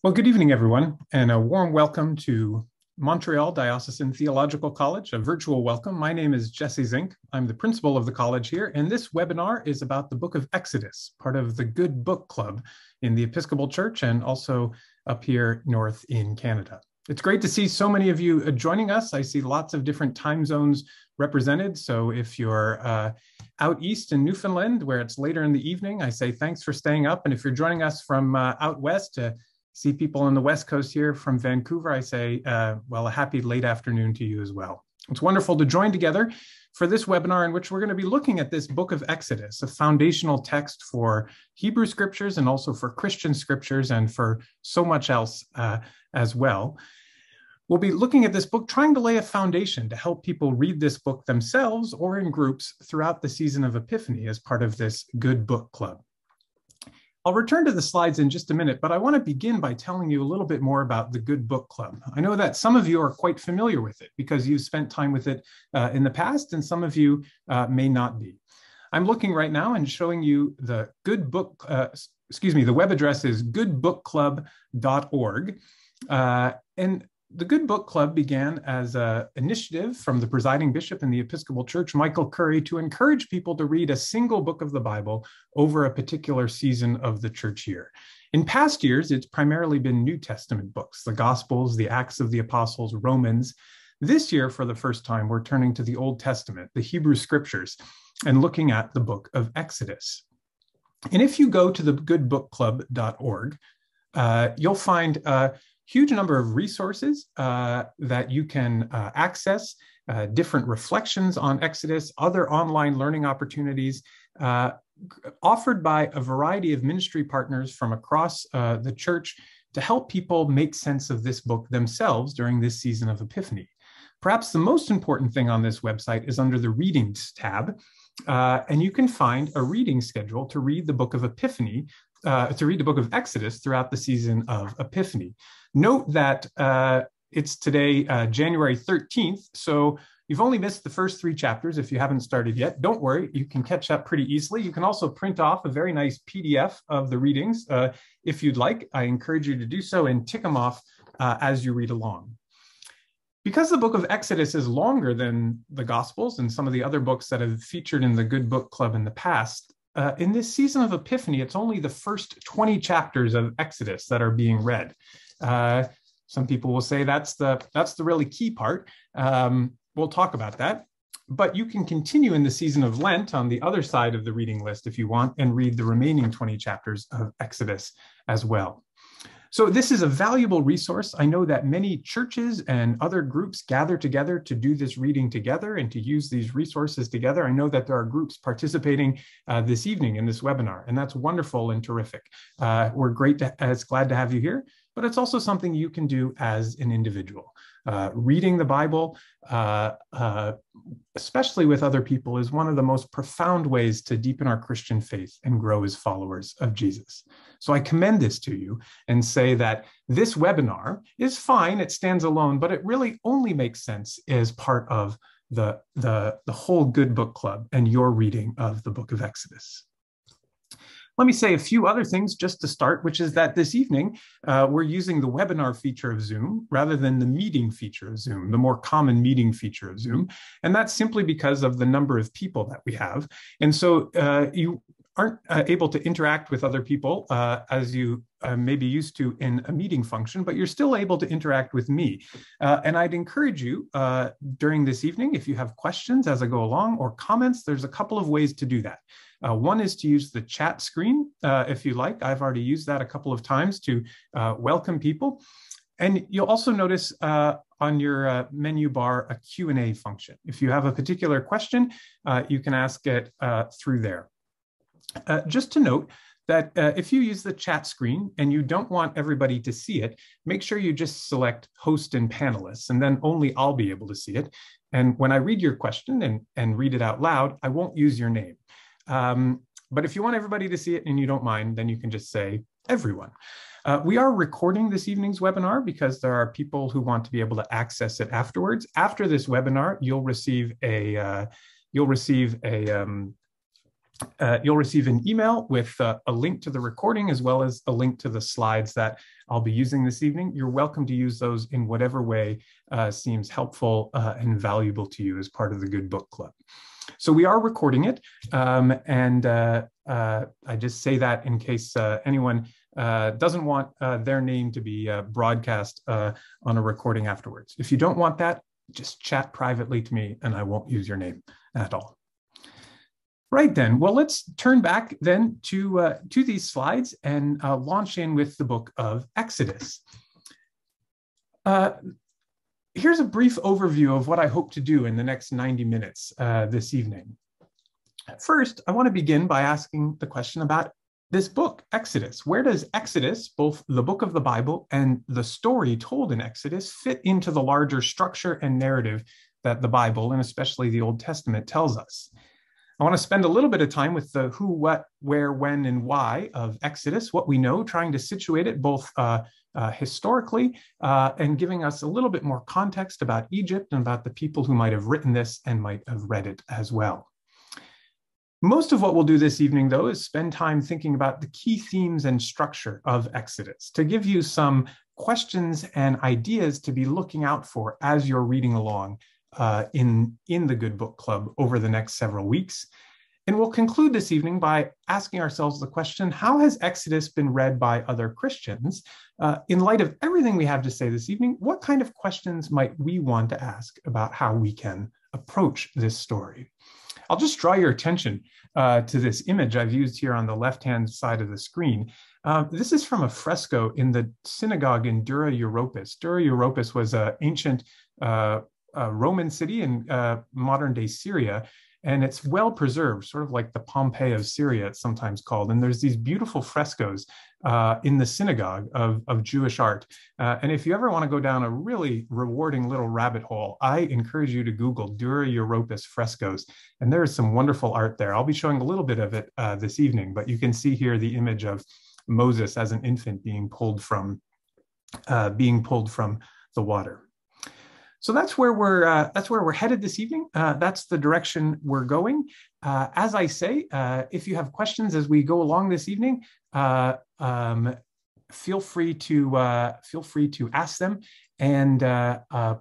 Well, good evening, everyone, and a warm welcome to Montreal Diocesan Theological College, a virtual welcome. My name is Jesse Zink. I'm the principal of the college here, and this webinar is about the book of Exodus, part of the Good Book Club in the Episcopal Church and also up here north in Canada. It's great to see so many of you joining us. I see lots of different time zones represented. So if you're out east in Newfoundland, where it's later in the evening, I say thanks for staying up. And if you're joining us from out west, see people on the West Coast here from Vancouver, I say, well, a happy late afternoon to you as well. It's wonderful to join together for this webinar in which we're going to be looking at this book of Exodus, a foundational text for Hebrew scriptures and also for Christian scriptures and for so much else as well. We'll be looking at this book, trying to lay a foundation to help people read this book themselves or in groups throughout the season of Epiphany as part of this Good Book Club. I'll return to the slides in just a minute, but I want to begin by telling you a little bit more about the Good Book Club. I know that some of you are quite familiar with it because you've spent time with it in the past, and some of you may not be. I'm looking right now and showing you the Good Book, the web address is goodbookclub.org. And the Good Book Club began as an initiative from the presiding bishop in the Episcopal Church, Michael Curry, to encourage people to read a single book of the Bible over a particular season of the church year. In past years, it's primarily been New Testament books, the Gospels, the Acts of the Apostles, Romans. This year, for the first time, we're turning to the Old Testament, the Hebrew Scriptures, and looking at the book of Exodus. And if you go to the goodbookclub.org, you'll find huge number of resources that you can access, different reflections on Exodus, other online learning opportunities offered by a variety of ministry partners from across the church to help people make sense of this book themselves during this season of Epiphany. Perhaps the most important thing on this website is under the Readings tab, and you can find a reading schedule to read the book of Epiphany, to read the book of Exodus throughout the season of Epiphany. Note that it's today, January 13th, so you've only missed the first 3 chapters if you haven't started yet. Don't worry, you can catch up pretty easily. You can also print off a very nice PDF of the readings if you'd like. I encourage you to do so and tick them off as you read along. Because the book of Exodus is longer than the Gospels and some of the other books that have featured in the Good Book Club in the past, in this season of Epiphany, it's only the first 20 chapters of Exodus that are being read. Some people will say that's the really key part. We'll talk about that. But you can continue in the season of Lent on the other side of the reading list if you want and read the remaining 20 chapters of Exodus as well. So this is a valuable resource. I know that many churches and other groups gather together to do this reading together and to use these resources together. I know that there are groups participating this evening in this webinar, and that's wonderful and terrific. We're glad to have you here, but it's also something you can do as an individual. Reading the Bible, especially with other people, is one of the most profound ways to deepen our Christian faith and grow as followers of Jesus. So I commend this to you and say that this webinar is fine, it stands alone, but it really only makes sense as part of the whole Good Book Club and your reading of the book of Exodus. Let me say a few other things just to start, which is that this evening, we're using the webinar feature of Zoom rather than the meeting feature of Zoom, the more common meeting feature of Zoom. And that's simply because of the number of people that we have. And so you aren't able to interact with other people as you may be used to in a meeting function, but you're still able to interact with me. And I'd encourage you during this evening, if you have questions as I go along or comments, there's a couple of ways to do that. One is to use the chat screen, if you like. I've already used that a couple of times to welcome people. And you'll also notice on your menu bar a Q&A function. If you have a particular question, you can ask it through there. Just to note that if you use the chat screen and you don't want everybody to see it, make sure you just select host and panelists, and then only I'll be able to see it. And when I read your question and read it out loud, I won't use your name. But if you want everybody to see it and you don't mind, then you can just say everyone. We are recording this evening's webinar because there are people who want to be able to access it afterwards. After this webinar, you'll receive a You'll receive an email with a link to the recording as well as a link to the slides that I'll be using this evening. You're welcome to use those in whatever way seems helpful and valuable to you as part of the Good Book Club. So we are recording it, and I just say that in case anyone doesn't want their name to be broadcast on a recording afterwards. If you don't want that, just chat privately to me and I won't use your name at all. Right then, well, let's turn back then to these slides and launch in with the book of Exodus. Here's a brief overview of what I hope to do in the next 90 minutes this evening. First, I want to begin by asking the question about this book, Exodus. Where does Exodus, both the book of the Bible and the story told in Exodus, fit into the larger structure and narrative that the Bible, and especially the Old Testament, tells us? I want to spend a little bit of time with the who, what, where, when, and why of Exodus, what we know, trying to situate it both historically and giving us a little bit more context about Egypt and about the people who might have written this and might have read it as well. Most of what we'll do this evening, though, is spend time thinking about the key themes and structure of Exodus to give you some questions and ideas to be looking out for as you're reading along in the Good Book Club over the next several weeks. And we'll conclude this evening by asking ourselves the question, how has Exodus been read by other Christians? In light of everything we have to say this evening, what kind of questions might we want to ask about how we can approach this story? I'll just draw your attention to this image I've used here on the left-hand side of the screen. This is from a fresco in the synagogue in Dura Europos. Dura Europos was an ancient Roman city in modern-day Syria, and it's well preserved, sort of like the Pompeii of Syria, it's sometimes called. And there's these beautiful frescoes in the synagogue of Jewish art. And if you ever want to go down a really rewarding little rabbit hole, I encourage you to Google Dura Europos frescoes. And there is some wonderful art there. I'll be showing a little bit of it this evening, but you can see here the image of Moses as an infant being pulled from the water. So that's where we're headed this evening. That's the direction we're going. As I say, if you have questions as we go along this evening, feel free to ask them and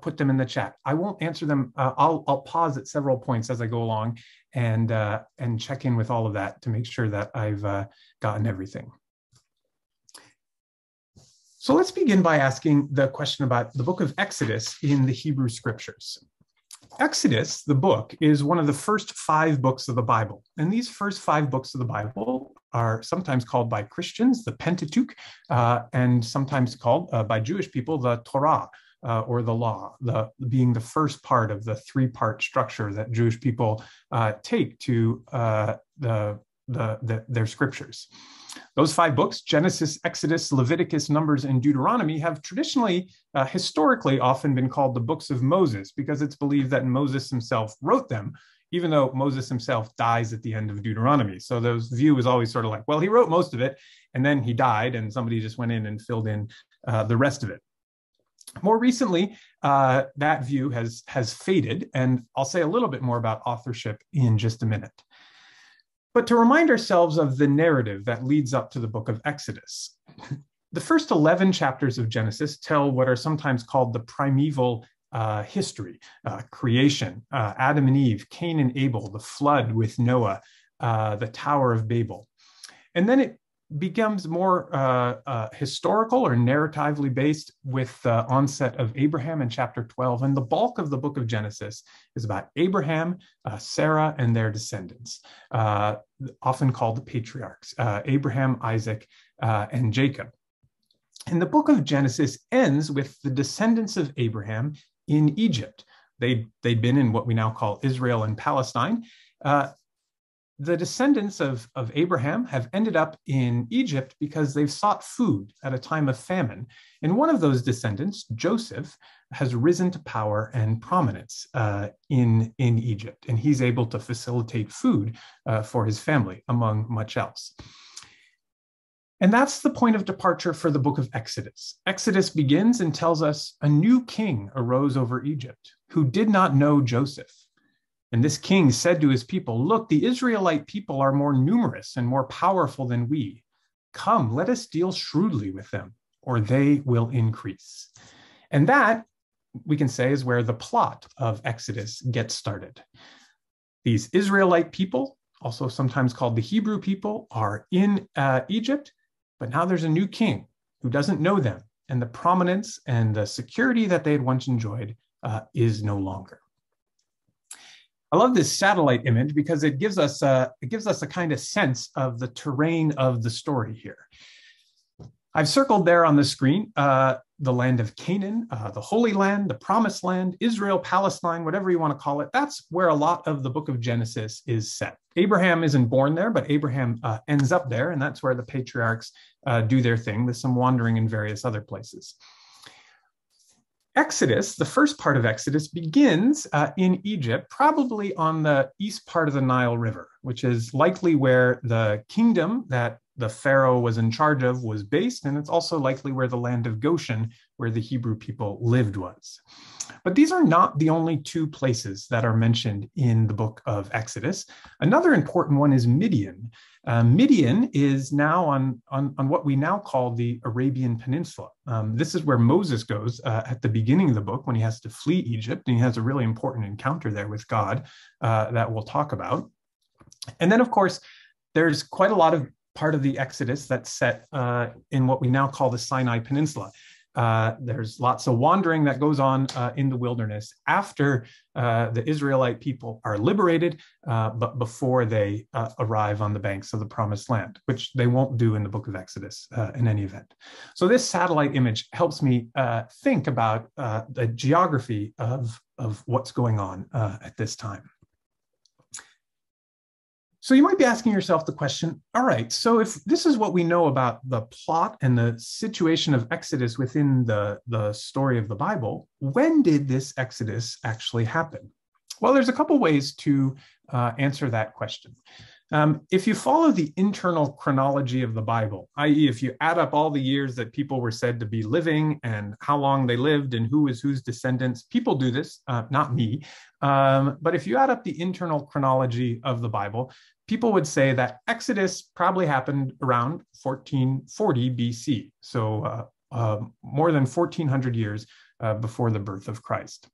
put them in the chat. I won't answer them. I'll pause at several points as I go along and check in with all of that to make sure that I've gotten everything. So let's begin by asking the question about the book of Exodus in the Hebrew Scriptures. Exodus, the book, is one of the first 5 books of the Bible. And these first 5 books of the Bible are sometimes called by Christians the Pentateuch, and sometimes called by Jewish people the Torah, or the law, being the first part of the 3-part structure that Jewish people take to their scriptures. Those 5 books, Genesis, Exodus, Leviticus, Numbers, and Deuteronomy, have traditionally, historically, often been called the books of Moses because it's believed that Moses himself wrote them, even though Moses himself dies at the end of Deuteronomy. So the view is always sort of like, well, he wrote most of it, and then he died, and somebody just went in and filled in the rest of it. More recently, that view has faded, and I'll say a little bit more about authorship in just a minute. But to remind ourselves of the narrative that leads up to the book of Exodus, the first 11 chapters of Genesis tell what are sometimes called the primeval history, creation, Adam and Eve, Cain and Abel, the flood with Noah, the Tower of Babel. And then it becomes more historical or narratively based with the onset of Abraham in chapter 12. And the bulk of the book of Genesis is about Abraham, Sarah, and their descendants, often called the patriarchs, Abraham, Isaac, and Jacob. And the book of Genesis ends with the descendants of Abraham in Egypt. They'd been in what we now call Israel and Palestine. The descendants of Abraham have ended up in Egypt because they've sought food at a time of famine. And one of those descendants, Joseph, has risen to power and prominence in Egypt. And he's able to facilitate food for his family, among much else. And that's the point of departure for the book of Exodus. Exodus begins and tells us a new king arose over Egypt who did not know Joseph. And this king said to his people, look, the Israelite people are more numerous and more powerful than we. Come, let us deal shrewdly with them, or they will increase. And that, we can say, is where the plot of Exodus gets started. These Israelite people, also sometimes called the Hebrew people, are in Egypt, but now there's a new king who doesn't know them, and the prominence and the security that they had once enjoyed is no longer. I love this satellite image because it gives us a kind of sense of the terrain of the story here. I've circled there on the screen the land of Canaan, the Holy Land, the Promised Land, Israel, Palestine, whatever you want to call it. That's where a lot of the book of Genesis is set. Abraham isn't born there, but Abraham ends up there, and that's where the patriarchs do their thing, with some wandering in various other places. Exodus, the first part of Exodus, begins in Egypt, probably on the east part of the Nile River, which is likely where the kingdom that the Pharaoh was in charge of was based, and it's also likely where the land of Goshen, where the Hebrew people lived, was. But these are not the only two places that are mentioned in the book of Exodus. Another important one is Midian. Midian is now on what we now call the Arabian Peninsula. This is where Moses goes at the beginning of the book when he has to flee Egypt, and he has a really important encounter there with God that we'll talk about. And then, of course, there's quite a lot of part of the Exodus that's set in what we now call the Sinai Peninsula. There's lots of wandering that goes on in the wilderness after the Israelite people are liberated, but before they arrive on the banks of the Promised Land, which they won't do in the book of Exodus in any event. So this satellite image helps me think about the geography of what's going on at this time. So you might be asking yourself the question, all right, so if this is what we know about the plot and the situation of Exodus within the story of the Bible, when did this Exodus actually happen? Well, there's a couple ways to answer that question. If you follow the internal chronology of the Bible, i.e., if you add up all the years that people were said to be living and how long they lived and who is whose descendants, people do this, not me. But if you add up the internal chronology of the Bible, people would say that Exodus probably happened around 1440 BC, so more than 1400 years before the birth of Christ.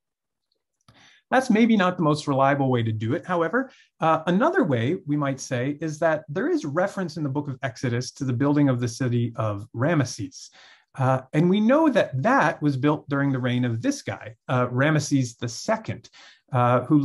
That's maybe not the most reliable way to do it. However, another way we might say is that there is reference in the book of Exodus to the building of the city of Ramesses. And we know that that was built during the reign of this guy, Ramesses II, who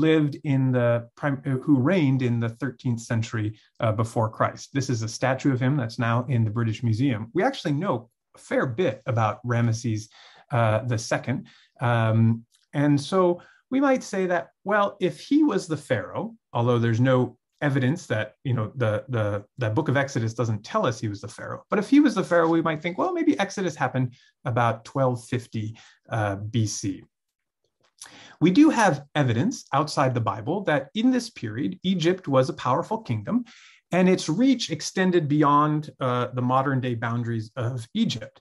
reigned in the 13th century before Christ. This is a statue of him that's now in the British Museum. We actually know a fair bit about Ramesses II. And so we might say that, well, if he was the Pharaoh, although there's no evidence that, the book of Exodus doesn't tell us he was the Pharaoh, but if he was the Pharaoh, we might think, well, maybe Exodus happened about 1250 BC. We do have evidence outside the Bible that in this period, Egypt was a powerful kingdom, and its reach extended beyond the modern day boundaries of Egypt.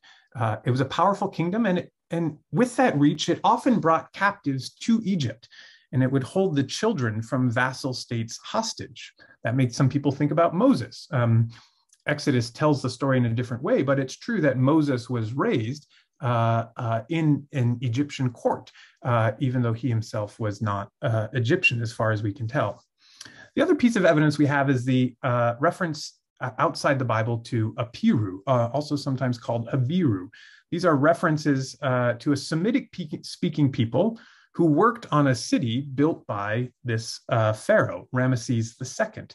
It was a powerful kingdom, and with that reach, it often brought captives to Egypt, and it would hold the children from vassal states hostage. That made some people think about Moses. Exodus tells the story in a different way, but it's true that Moses was raised in an Egyptian court, even though he himself was not Egyptian, as far as we can tell. The other piece of evidence we have is the reference outside the Bible to Apiru, also sometimes called Abiru. These are references to a Semitic-speaking people who worked on a city built by this pharaoh, Ramesses II.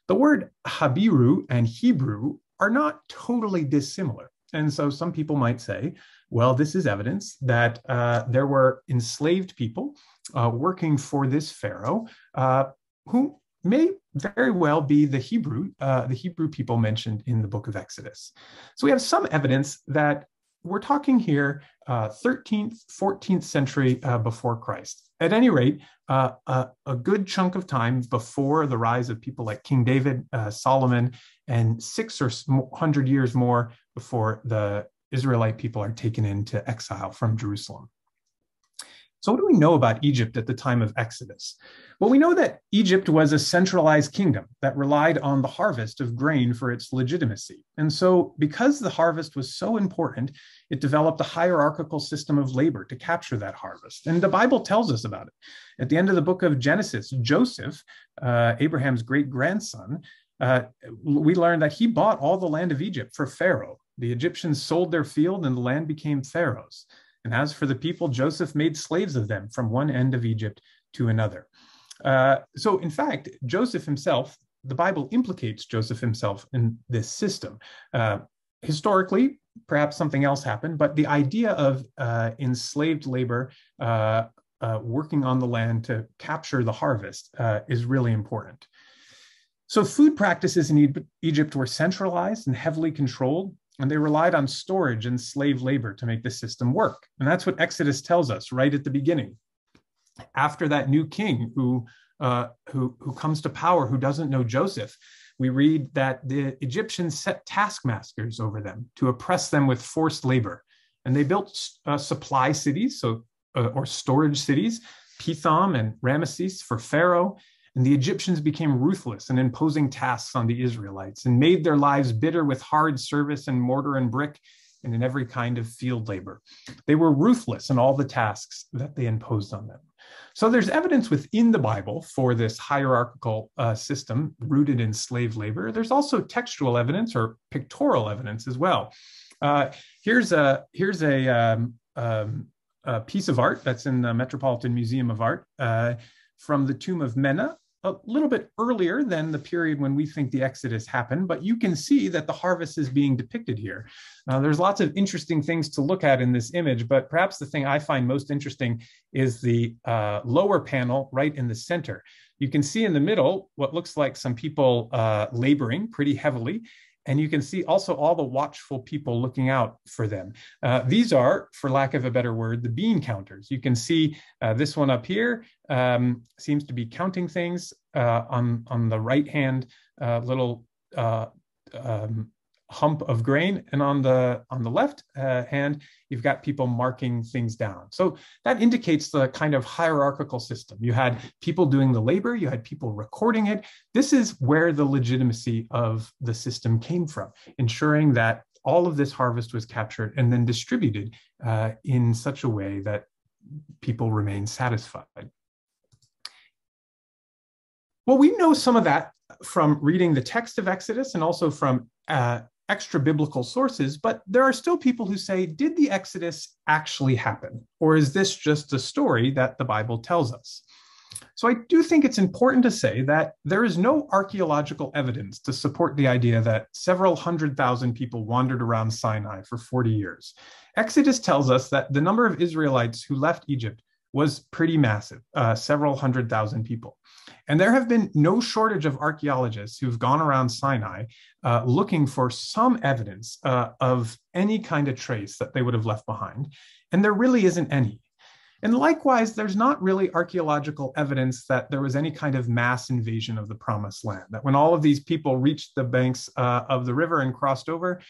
The word Habiru and Hebrew are not totally dissimilar. And so some people might say, well, this is evidence that there were enslaved people working for this pharaoh who may very well be the Hebrew people mentioned in the book of Exodus. So we have some evidence that we're talking here 13th, 14th century before Christ. At any rate, a good chunk of time before the rise of people like King David, Solomon, and 600 years more before the Israelite people are taken into exile from Jerusalem. So what do we know about Egypt at the time of Exodus? Well, we know that Egypt was a centralized kingdom that relied on the harvest of grain for its legitimacy. And so because the harvest was so important, it developed a hierarchical system of labor to capture that harvest. And the Bible tells us about it. At the end of the book of Genesis, Joseph, Abraham's great-grandson, we learn that he bought all the land of Egypt for Pharaoh. The Egyptians sold their field and the land became Pharaoh's. And as for the people, Joseph made slaves of them from one end of Egypt to another. So in fact, Joseph himself, the Bible implicates Joseph himself in this system. Historically, perhaps something else happened, but the idea of enslaved labor working on the land to capture the harvest is really important. So food practices in Egypt were centralized and heavily controlled, and they relied on storage and slave labor to make the system work. And that's what Exodus tells us right at the beginning. After that new king who comes to power, who doesn't know Joseph, we read that the Egyptians set taskmasters over them to oppress them with forced labor. And they built supply cities, or storage cities, Pithom and Ramesses for Pharaoh. And the Egyptians became ruthless in imposing tasks on the Israelites and made their lives bitter with hard service in mortar and brick and in every kind of field labor. They were ruthless in all the tasks that they imposed on them. So there's evidence within the Bible for this hierarchical system rooted in slave labor. There's also textual evidence or pictorial evidence as well. Here's a piece of art that's in the Metropolitan Museum of Art from the tomb of Mena, a little bit earlier than the period when we think the Exodus happened, but you can see that the harvest is being depicted here. There's lots of interesting things to look at in this image, but perhaps the thing I find most interesting is the lower panel right in the center. You can see in the middle what looks like some people laboring pretty heavily, and you can see also all the watchful people looking out for them. These are, for lack of a better word, the bean counters. You can see this one up here seems to be counting things on the right hand little hump of grain, and on the left hand you've got people marking things down. So that indicates the kind of hierarchical system. You had people doing the labor, you had people recording it. This is where the legitimacy of the system came from, ensuring that all of this harvest was captured and then distributed in such a way that people remain satisfied. Well, we know some of that from reading the text of Exodus and also from extra biblical sources, but there are still people who say, did the Exodus actually happen? Or is this just a story that the Bible tells us? So I do think it's important to say that there is no archaeological evidence to support the idea that several 100,000 people wandered around Sinai for 40 years. Exodus tells us that the number of Israelites who left Egypt was pretty massive, several 100,000 people. And there have been no shortage of archaeologists who've gone around Sinai looking for some evidence of any kind of trace that they would have left behind. And there really isn't any. And likewise, there's not really archaeological evidence that there was any kind of mass invasion of the Promised Land, that when all of these people reached the banks of the river and crossed over,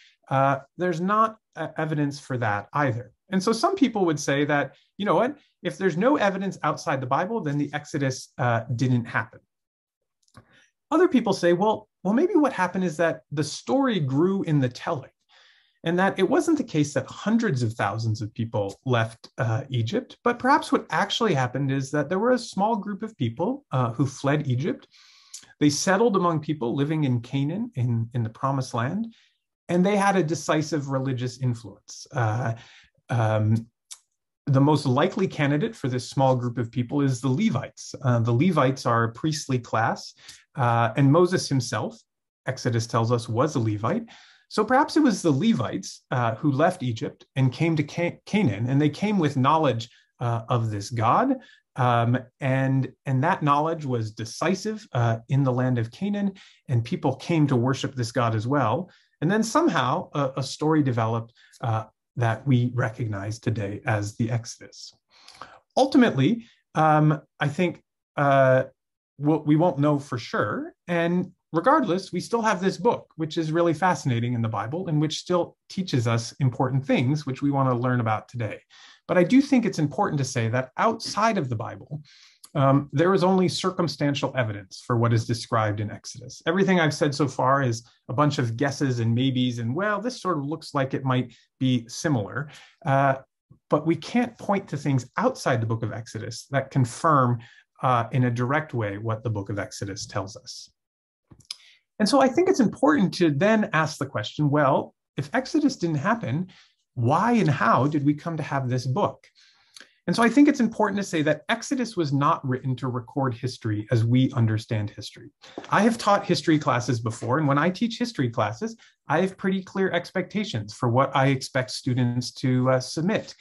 there's not evidence for that either. And so some people would say that, you know what, if there's no evidence outside the Bible, then the Exodus didn't happen. Other people say, well, maybe what happened is that the story grew in the telling, and that it wasn't the case that hundreds of thousands of people left Egypt, but perhaps what actually happened is that there were a small group of people who fled Egypt. They settled among people living in Canaan, in the Promised Land, and they had a decisive religious influence. The most likely candidate for this small group of people is the Levites. The Levites are a priestly class, and Moses himself, Exodus tells us, was a Levite. So perhaps it was the Levites who left Egypt and came to Canaan, and they came with knowledge of this God, and that knowledge was decisive in the land of Canaan, and people came to worship this God as well. And then somehow a story developed that we recognize today as the Exodus. Ultimately, I think we won't know for sure, and regardless, we still have this book, which is really fascinating in the Bible and which still teaches us important things, which we want to learn about today. But I do think it's important to say that outside of the Bible, there is only circumstantial evidence for what is described in Exodus. Everything I've said so far is a bunch of guesses and maybes, and well, this sort of looks like it might be similar. But we can't point to things outside the book of Exodus that confirm in a direct way what the book of Exodus tells us. And so I think it's important to then ask the question, well, if Exodus didn't happen, why and how did we come to have this book? And so I think it's important to say that Exodus was not written to record history as we understand history. I have taught history classes before, and when I teach history classes, I have pretty clear expectations for what I expect students to submit.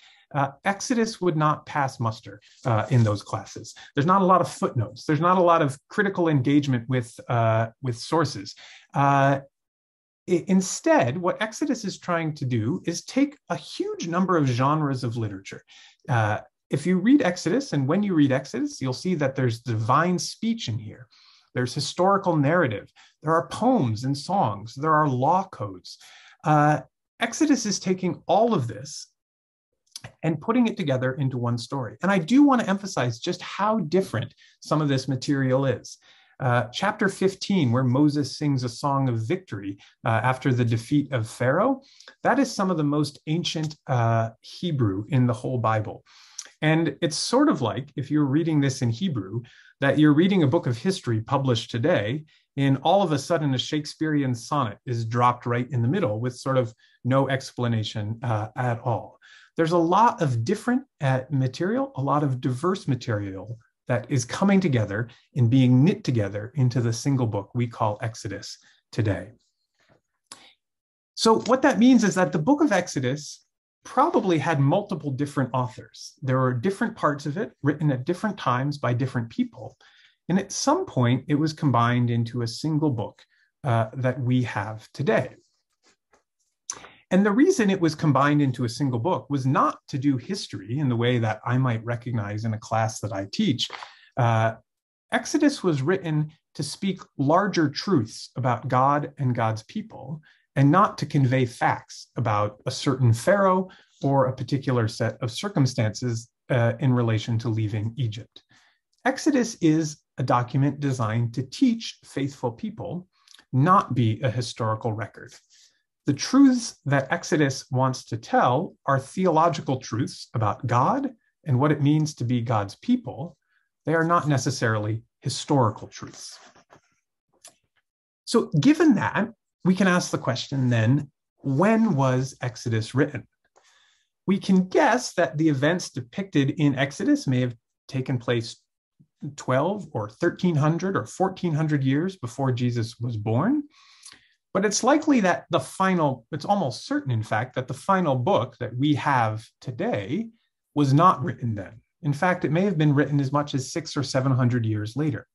Exodus would not pass muster in those classes. There's not a lot of footnotes. There's not a lot of critical engagement with sources. Instead, what Exodus is trying to do is take a huge number of genres of literature. If you read Exodus, and when you read Exodus, you'll see that there's divine speech in here. There's historical narrative. There are poems and songs. There are law codes. Exodus is taking all of this and putting it together into one story. And I do want to emphasize just how different some of this material is. Chapter 15, where Moses sings a song of victory after the defeat of Pharaoh, that is some of the most ancient Hebrew in the whole Bible. And it's sort of like, if you're reading this in Hebrew, that you're reading a book of history published today, and all of a sudden a Shakespearean sonnet is dropped right in the middle with sort of no explanation at all. There's a lot of different material, a lot of diverse material that is coming together and being knit together into the single book we call Exodus today. So what that means is that the book of Exodus probably had multiple different authors. There were different parts of it written at different times by different people. And at some point, it was combined into a single book that we have today. And the reason it was combined into a single book was not to do history in the way that I might recognize in a class that I teach. Exodus was written to speak larger truths about God and God's people, and not to convey facts about a certain pharaoh or a particular set of circumstances in relation to leaving Egypt. Exodus is a document designed to teach faithful people, not be a historical record. The truths that Exodus wants to tell are theological truths about God and what it means to be God's people. They are not necessarily historical truths. So given that, we can ask the question then, when was Exodus written? We can guess that the events depicted in Exodus may have taken place 12 or 1300 or 1400 years before Jesus was born. But it's likely that it's almost certain, in fact, that the final book that we have today was not written then. In fact, it may have been written as much as 600 or 700 years later.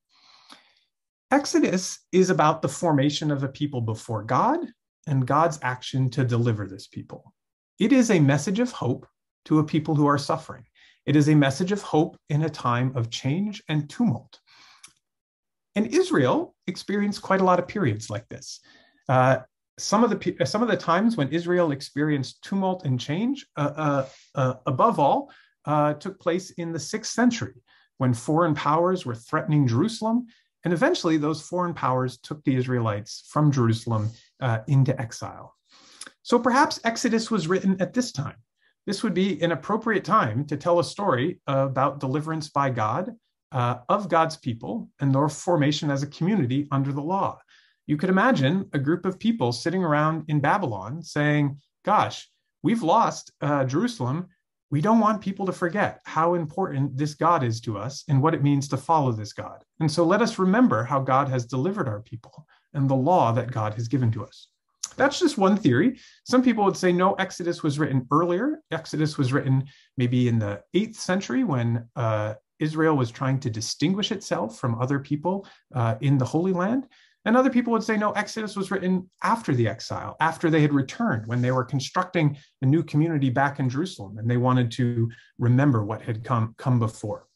Exodus is about the formation of a people before God and God's action to deliver this people. It is a message of hope to a people who are suffering. It is a message of hope in a time of change and tumult. And Israel experienced quite a lot of periods like this. Some of the times when Israel experienced tumult and change, above all, took place in the 6th century, when foreign powers were threatening Jerusalem, and eventually those foreign powers took the Israelites from Jerusalem into exile. So perhaps Exodus was written at this time. This would be an appropriate time to tell a story about deliverance by God of God's people and their formation as a community under the law. You could imagine a group of people sitting around in Babylon saying, gosh, we've lost Jerusalem. We don't want people to forget how important this God is to us and what it means to follow this God. And so let us remember how God has delivered our people and the law that God has given to us. That's just one theory. Some people would say, no, Exodus was written earlier. Exodus was written maybe in the 8th century when Israel was trying to distinguish itself from other people in the Holy Land. And other people would say, no, Exodus was written after the exile, after they had returned, when they were constructing a new community back in Jerusalem, and they wanted to remember what had come before.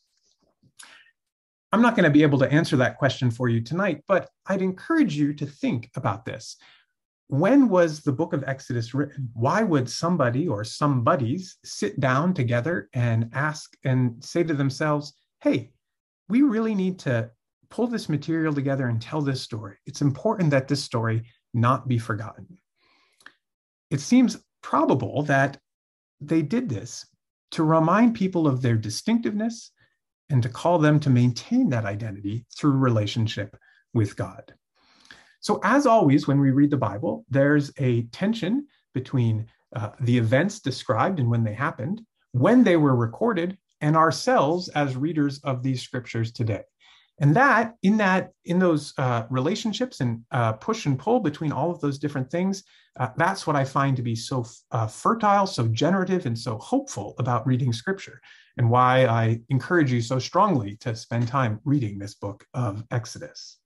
I'm not going to be able to answer that question for you tonight, but I'd encourage you to think about this. When was the book of Exodus written? Why would somebody or somebodies sit down together and ask and say to themselves, hey, we really need to pull this material together and tell this story. It's important that this story not be forgotten. It seems probable that they did this to remind people of their distinctiveness and to call them to maintain that identity through relationship with God. So as always, when we read the Bible, there's a tension between the events described and when they happened, when they were recorded, and ourselves as readers of these scriptures today. And in those relationships and push and pull between all of those different things, that's what I find to be so fertile, so generative, and so hopeful about reading scripture, and why I encourage you so strongly to spend time reading this book of Exodus.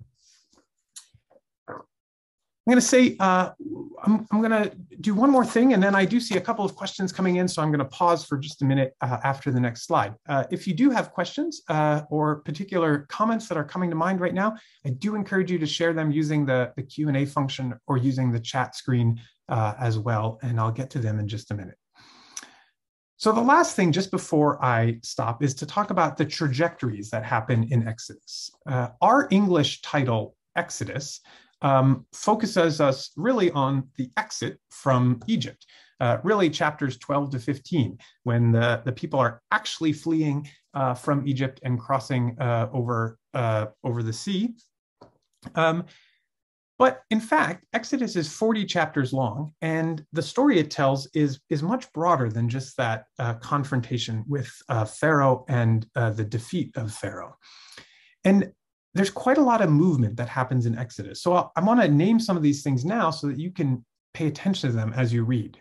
I'm going to say, I'm going to do one more thing, and then I do see a couple of questions coming in, so I'm going to pause for just a minute after the next slide. If you do have questions or particular comments that are coming to mind right now, I do encourage you to share them using the Q&A function or using the chat screen as well, and I'll get to them in just a minute. So the last thing just before I stop is to talk about the trajectories that happen in Exodus. Our English title, Exodus, focuses us really on the exit from Egypt, really chapters 12 to 15, when the people are actually fleeing from Egypt and crossing over the sea. But in fact, Exodus is 40 chapters long, and the story it tells is much broader than just that confrontation with Pharaoh and the defeat of Pharaoh. And there's quite a lot of movement that happens in Exodus. So I want to name some of these things now so that you can pay attention to them as you read.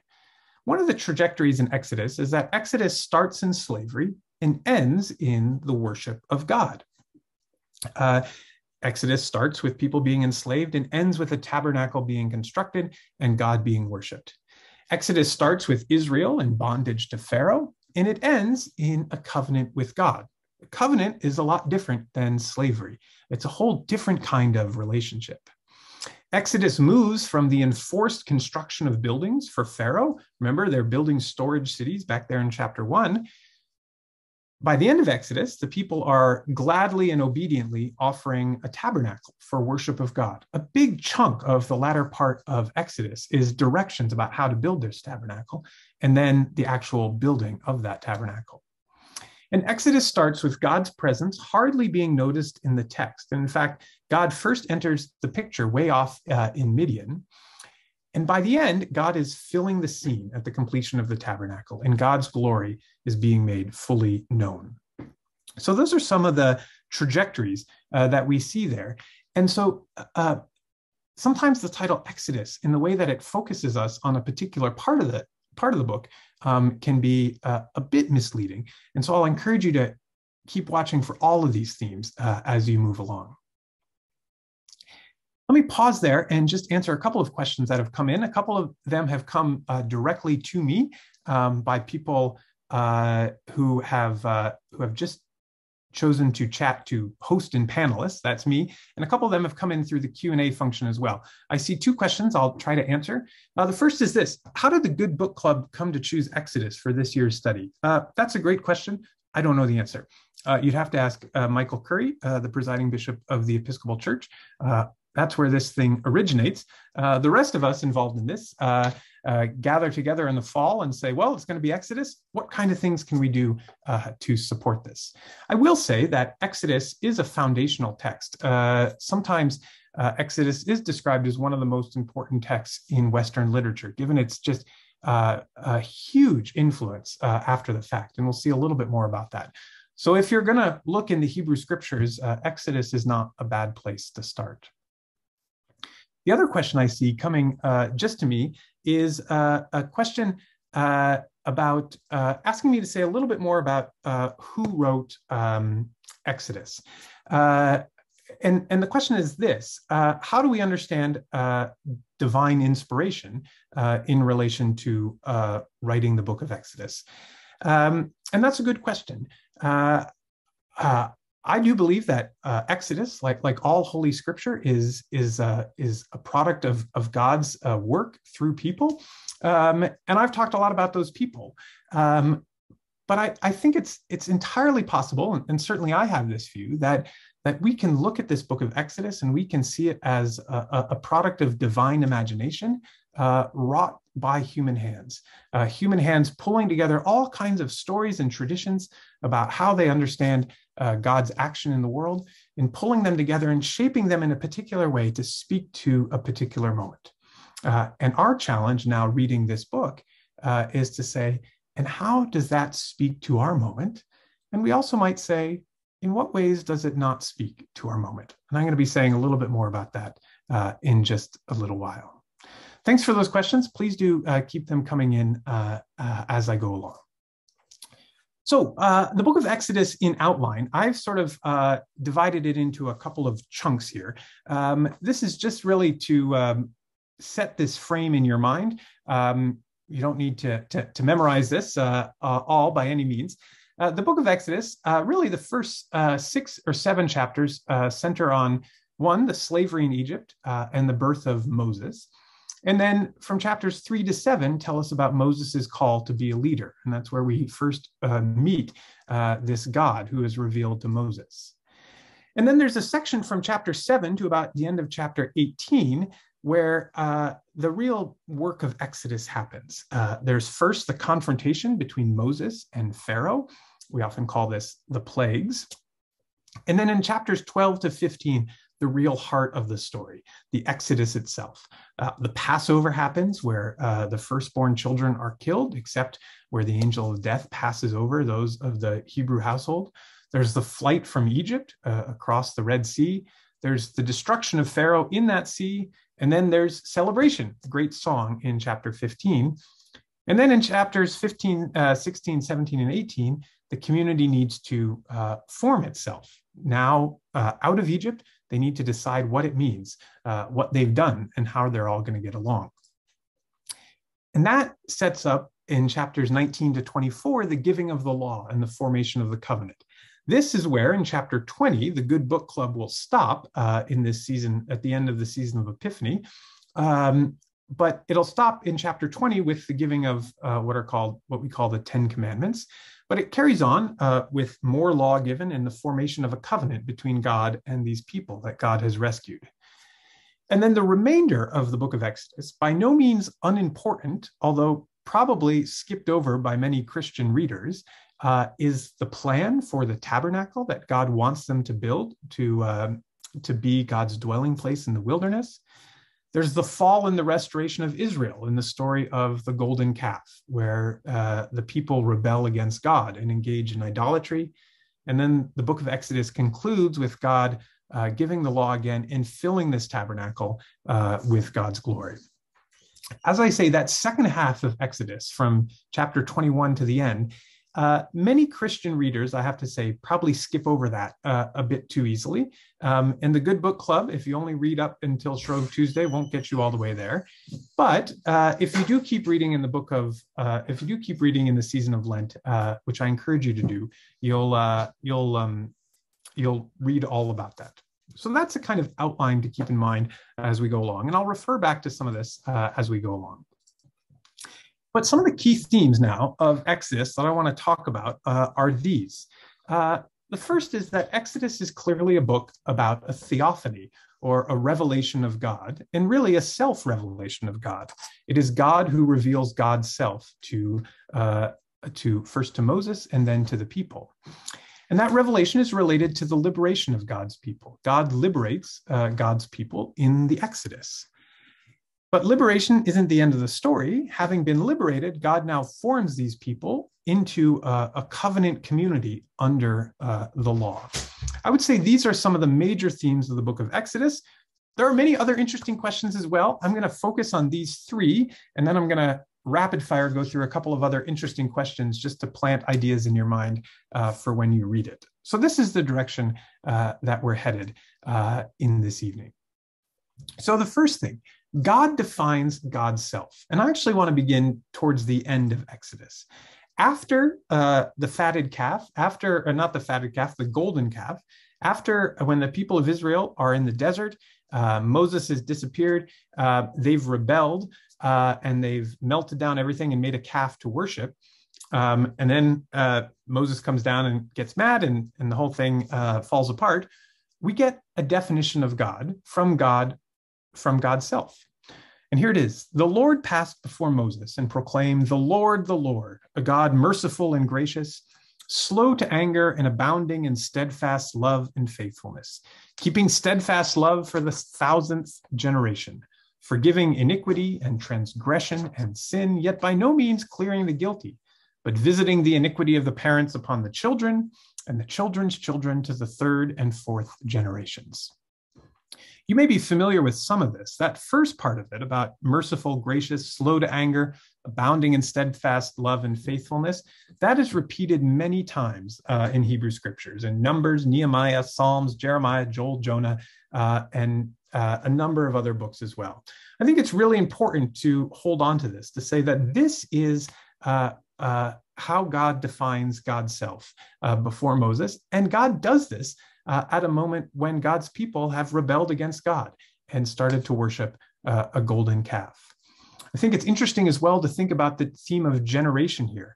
One of the trajectories in Exodus is that Exodus starts in slavery and ends in the worship of God. Exodus starts with people being enslaved and ends with a tabernacle being constructed and God being worshipped. Exodus starts with Israel in bondage to Pharaoh, and it ends in a covenant with God. A covenant is a lot different than slavery. It's a whole different kind of relationship. Exodus moves from the enforced construction of buildings for Pharaoh. Remember, they're building storage cities back there in chapter 1. By the end of Exodus, the people are gladly and obediently offering a tabernacle for worship of God. A big chunk of the latter part of Exodus is directions about how to build this tabernacle, and then the actual building of that tabernacle. And Exodus starts with God's presence hardly being noticed in the text. And in fact, God first enters the picture way off in Midian. And by the end, God is filling the scene at the completion of the tabernacle, and God's glory is being made fully known. So those are some of the trajectories that we see there. And so sometimes the title Exodus, in the way that it focuses us on a particular part of the book, can be a bit misleading. And so I'll encourage you to keep watching for all of these themes as you move along. Let me pause there and just answer a couple of questions that have come in. A couple of them have come directly to me by people who have just chosen to chat to host and panelists. That's me. And a couple of them have come in through the Q&A function as well. I see two questions I'll try to answer. The first is this: how did the Good Book Club come to choose Exodus for this year's study? That's a great question. I don't know the answer. You'd have to ask Michael Curry, the presiding bishop of the Episcopal Church. That's where this thing originates. The rest of us involved in this gather together in the fall and say, well, it's going to be Exodus. What kind of things can we do to support this? I will say that Exodus is a foundational text. Sometimes Exodus is described as one of the most important texts in Western literature, given its just a huge influence after the fact. And we'll see a little bit more about that. So if you're going to look in the Hebrew scriptures, Exodus is not a bad place to start. The other question I see coming just to me is a question about asking me to say a little bit more about who wrote Exodus. And the question is this: how do we understand divine inspiration in relation to writing the book of Exodus? And that's a good question. I do believe that Exodus, like all Holy Scripture, is a product of God's work through people, and I've talked a lot about those people. But I think it's entirely possible, and certainly I have this view, that we can look at this book of Exodus and we can see it as a product of divine imagination wrought by human hands pulling together all kinds of stories and traditions about how they understand God's action in the world, and pulling them together and shaping them in a particular way to speak to a particular moment. And our challenge now reading this book is to say, and how does that speak to our moment? And we also might say, in what ways does it not speak to our moment? And I'm going to be saying a little bit more about that in just a little while. Thanks for those questions. Please do keep them coming in as I go along. So the book of Exodus in outline, I've sort of divided it into a couple of chunks here. This is just really to set this frame in your mind. You don't need to memorize this all by any means. The book of Exodus, really the first 6 or 7 chapters center on, one, the slavery in Egypt and the birth of Moses. And then from chapters 3 to 7 tell us about Moses's call to be a leader. And that's where we first meet this God who is revealed to Moses. And then there's a section from chapter 7 to about the end of chapter 18 where the real work of Exodus happens. There's first the confrontation between Moses and Pharaoh. We often call this the plagues. And then in chapters 12 to 15, the real heart of the story, the Exodus itself. The Passover happens where the firstborn children are killed, except where the angel of death passes over those of the Hebrew household. There's the flight from Egypt across the Red Sea. There's the destruction of Pharaoh in that sea. And then there's celebration, a great song in chapter 15. And then in chapters 15, 16, 17, and 18, the community needs to form itself. Now, out of Egypt, they need to decide what it means, what they've done, and how they're all going to get along. And that sets up in chapters 19 to 24, the giving of the law and the formation of the covenant. This is where in chapter 20, the Good Book Club will stop in this season, at the end of the season of Epiphany. But it'll stop in chapter 20 with the giving of what we call the 10 Commandments. But it carries on with more law given and the formation of a covenant between God and these people that God has rescued. And then the remainder of the book of Exodus, by no means unimportant, although probably skipped over by many Christian readers, is the plan for the tabernacle that God wants them to build to be God's dwelling place in the wilderness. There's the fall and the restoration of Israel in the story of the golden calf, where the people rebel against God and engage in idolatry. And then the book of Exodus concludes with God giving the law again and filling this tabernacle with God's glory. As I say, that second half of Exodus, from chapter 21 to the end, many Christian readers, I have to say, probably skip over that a bit too easily. And the Good Book Club, if you only read up until Shrove Tuesday, won't get you all the way there. But if you do keep reading in the book of, if you do keep reading in the season of Lent, which I encourage you to do, you'll read all about that. So that's a kind of outline to keep in mind as we go along. And I'll refer back to some of this as we go along. But some of the key themes now of Exodus that I want to talk about are these. The first is that Exodus is clearly a book about a theophany, or a revelation of God, and really a self-revelation of God. It is God who reveals God's self to first to Moses and then to the people. And that revelation is related to the liberation of God's people. God liberates God's people in the Exodus. But liberation isn't the end of the story. Having been liberated, God now forms these people into a covenant community under the law. I would say these are some of the major themes of the book of Exodus. There are many other interesting questions as well. I'm going to focus on these 3, and then I'm going to rapid fire go through a couple of other interesting questions just to plant ideas in your mind for when you read it. So this is the direction that we're headed in this evening. So the first thing, God defines God's self. And I actually want to begin towards the end of Exodus. After the fatted calf, not the fatted calf, the golden calf, after when the people of Israel are in the desert, Moses has disappeared, they've rebelled, and they've melted down everything and made a calf to worship. And then Moses comes down and gets mad, and the whole thing falls apart. We get a definition of God from God's self. And here it is. The Lord passed before Moses and proclaimed, the Lord, a God merciful and gracious, slow to anger and abounding in steadfast love and faithfulness, keeping steadfast love for the 1,000th generation, forgiving iniquity and transgression and sin, yet by no means clearing the guilty, but visiting the iniquity of the parents upon the children and the children's children to the 3rd and 4th generations. You may be familiar with some of this. That first part of it about merciful, gracious, slow to anger, abounding in steadfast love and faithfulness, that is repeated many times in Hebrew scriptures, in Numbers, Nehemiah, Psalms, Jeremiah, Joel, Jonah, and a number of other books as well. I think it's really important to hold on to this, to say that this is how God defines God's self before Moses. And God does this at a moment when God's people have rebelled against God and started to worship a golden calf. I think it's interesting as well to think about the theme of generation here.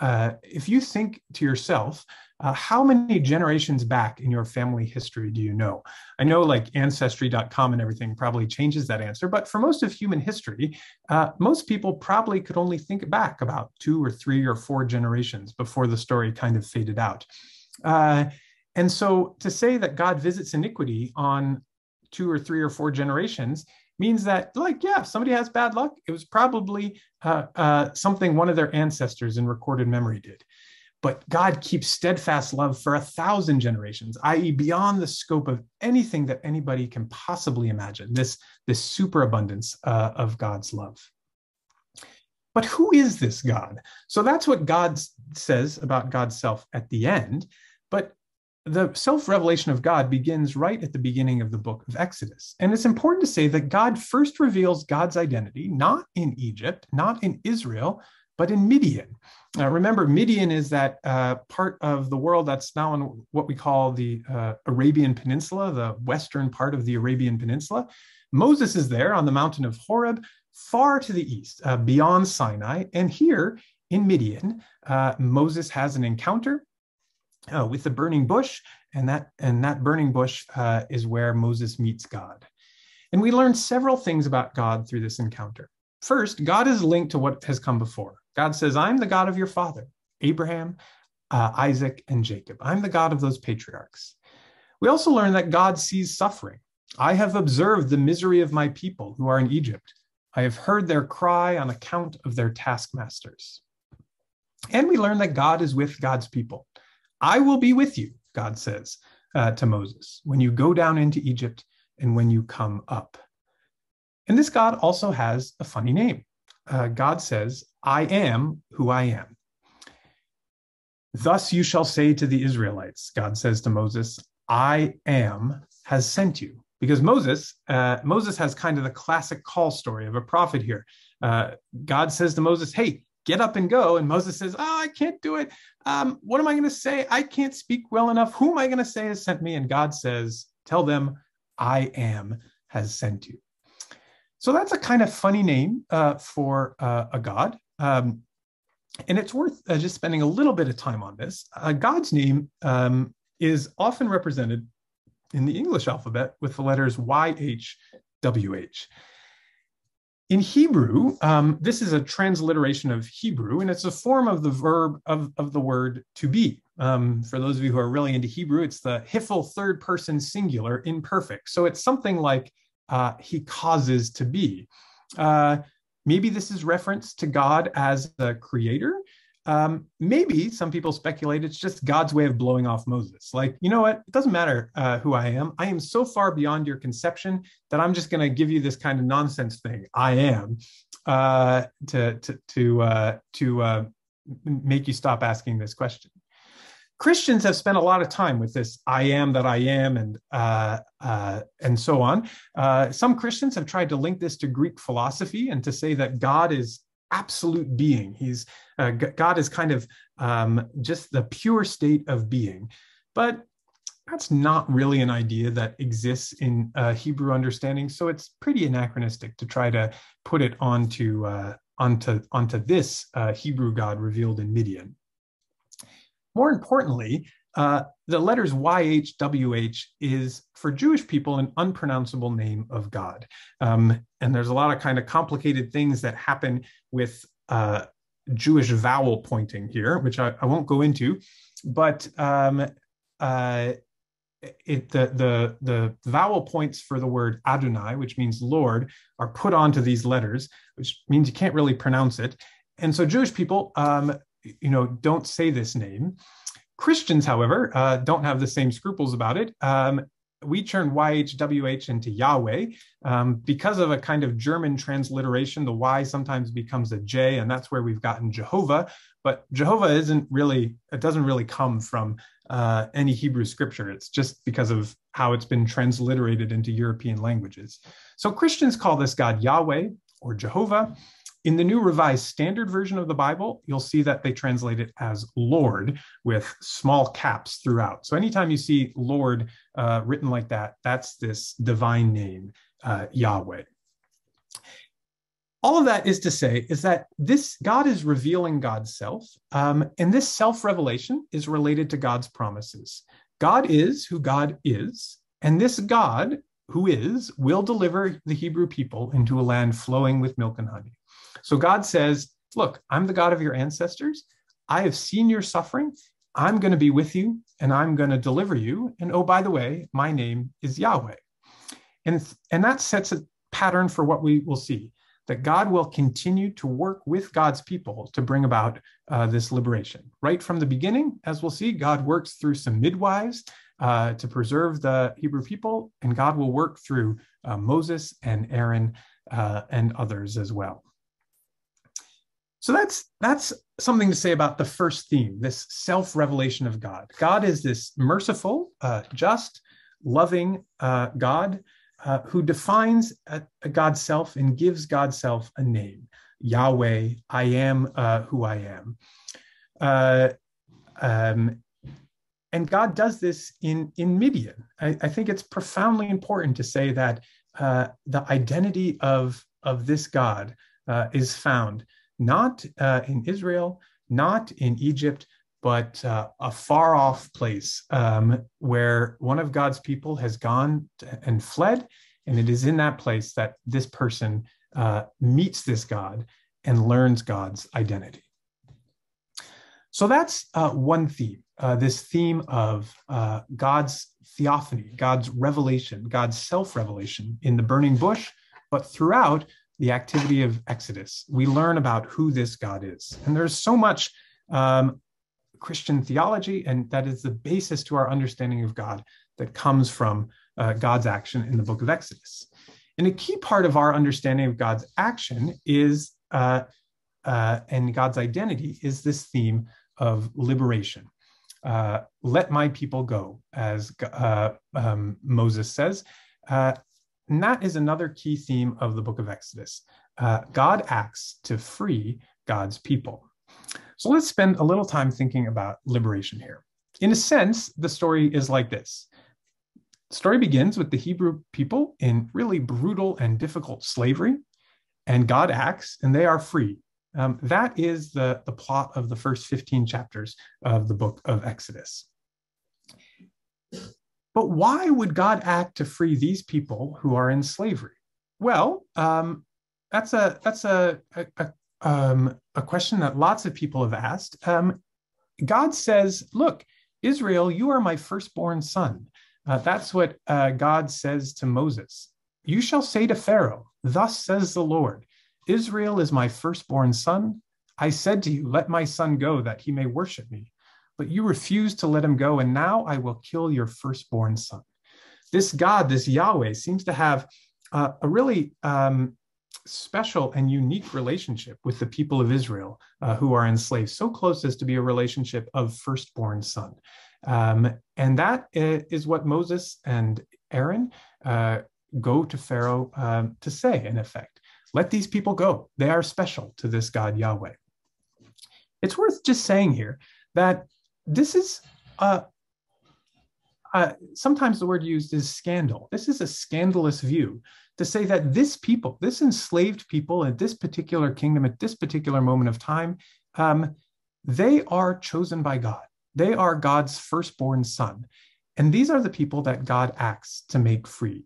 If you think to yourself, how many generations back in your family history do you know? I know like Ancestry.com and everything probably changes that answer, but for most of human history, most people probably could only think back about 2 or 3 or 4 generations before the story kind of faded out. And so to say that God visits iniquity on 2 or 3 or 4 generations means that, like, yeah, if somebody has bad luck, it was probably something one of their ancestors in recorded memory did. But God keeps steadfast love for 1,000 generations, i.e. beyond the scope of anything that anybody can possibly imagine, this superabundance of God's love. But who is this God? So that's what God says about God's self at the end. But the self-revelation of God begins right at the beginning of the book of Exodus. And it's important to say that God first reveals God's identity, not in Egypt, not in Israel, but in Midian. Remember, Midian is that part of the world that's now in what we call the Arabian Peninsula, the western part of the Arabian Peninsula. Moses is there on the mountain of Horeb, far to the east, beyond Sinai. And here in Midian, Moses has an encounter with the burning bush, and that burning bush is where Moses meets God. And we learn several things about God through this encounter. First, God is linked to what has come before. God says, I'm the God of your father, Abraham, Isaac, and Jacob. I'm the God of those patriarchs. We also learn that God sees suffering. I have observed the misery of my people who are in Egypt. I have heard their cry on account of their taskmasters. And we learn that God is with God's people. I will be with you, God says to Moses, when you go down into Egypt and when you come up. And this God also has a funny name. God says, I am who I am. Thus you shall say to the Israelites, God says to Moses, I am has sent you. Because Moses has kind of the classic call story of a prophet here. God says to Moses, hey, get up and go. And Moses says, oh, I can't do it. What am I going to say? I can't speak well enough. Who am I going to say has sent me? And God says, tell them, I am has sent you. So that's a kind of funny name for a God. And it's worth just spending a little bit of time on this. God's name is often represented in the English alphabet with the letters YHWH. In Hebrew, this is a transliteration of Hebrew, and it's a form of the verb of the word to be. For those of you who are really into Hebrew, it's the Hiphil third person singular imperfect. So it's something like he causes to be. Maybe this is reference to God as the creator. Maybe some people speculate it's just God's way of blowing off Moses. Like, you know what? It doesn't matter who I am. I am so far beyond your conception that I'm just going to give you this kind of nonsense thing. I am to make you stop asking this question. Christians have spent a lot of time with this I am that I am and so on. Some Christians have tried to link this to Greek philosophy and to say that God is absolute being. God is kind of just the pure state of being. But that's not really an idea that exists in Hebrew understanding. So it's pretty anachronistic to try to put it onto this Hebrew God revealed in Midian. More importantly, the letters YHWH is, for Jewish people, an unpronounceable name of God. And there's a lot of kind of complicated things that happen with Jewish vowel pointing here, which I won't go into, but the vowel points for the word Adonai, which means Lord, are put onto these letters, which means you can't really pronounce it. And so Jewish people, don't say this name. Christians, however, don't have the same scruples about it. We turn YHWH into Yahweh. Because of a kind of German transliteration, the Y sometimes becomes a J, and that's where we've gotten Jehovah. But Jehovah doesn't really come from any Hebrew scripture. It's just because of how it's been transliterated into European languages. So Christians call this God Yahweh or Jehovah. In the New Revised Standard Version of the Bible, you'll see that they translate it as Lord with small caps throughout. So anytime you see Lord written like that, that's this divine name, Yahweh. All of that is to say is that this God is revealing God's self, and this self-revelation is related to God's promises. God is who God is, and this God who is will deliver the Hebrew people into a land flowing with milk and honey. So God says, look, I'm the God of your ancestors. I have seen your suffering. I'm going to be with you, and I'm going to deliver you. And oh, by the way, my name is Yahweh. And that sets a pattern for what we will see, that God will continue to work with God's people to bring about this liberation. Right from the beginning, as we'll see, God works through some midwives to preserve the Hebrew people, and God will work through Moses and Aaron and others as well. So that's something to say about the first theme, this self-revelation of God. God is this merciful, just, loving God who defines God's self and gives God's self a name. Yahweh, I am who I am. And God does this in Midian. I think it's profoundly important to say that the identity of this God is found not in Israel, not in Egypt, but a far off place where one of God's people has gone and fled. And it is in that place that this person meets this God and learns God's identity. So that's one theme, this theme of God's theophany, God's revelation, God's self-revelation in the burning bush, but throughout the activity of Exodus, we learn about who this God is. And there's so much Christian theology, and that is the basis to our understanding of God that comes from God's action in the book of Exodus. And a key part of our understanding of God's action is, and God's identity, is this theme of liberation. Let my people go, as Moses says. And that is another key theme of the book of Exodus. God acts to free God's people. So let's spend a little time thinking about liberation here. In a sense, the story is like this. The story begins with the Hebrew people in really brutal and difficult slavery, and God acts, and they are free. That is the plot of the first 15 chapters of the book of Exodus. But why would God act to free these people who are in slavery? Well, that's a question that lots of people have asked. God says, look, Israel, you are my firstborn son. That's what God says to Moses. You shall say to Pharaoh, thus says the Lord, Israel is my firstborn son. I said to you, let my son go that he may worship me. But you refused to let him go, and now I will kill your firstborn son. This God, this Yahweh, seems to have a really special and unique relationship with the people of Israel who are enslaved, so close as to be a relationship of firstborn son. And that is what Moses and Aaron go to Pharaoh to say, in effect. Let these people go. They are special to this God Yahweh. It's worth just saying here that this is sometimes the word used is scandal. This is a scandalous view to say that this people, this enslaved people at this particular kingdom, at this particular moment of time, they are chosen by God. They are God's firstborn son. And these are the people that God acts to make free.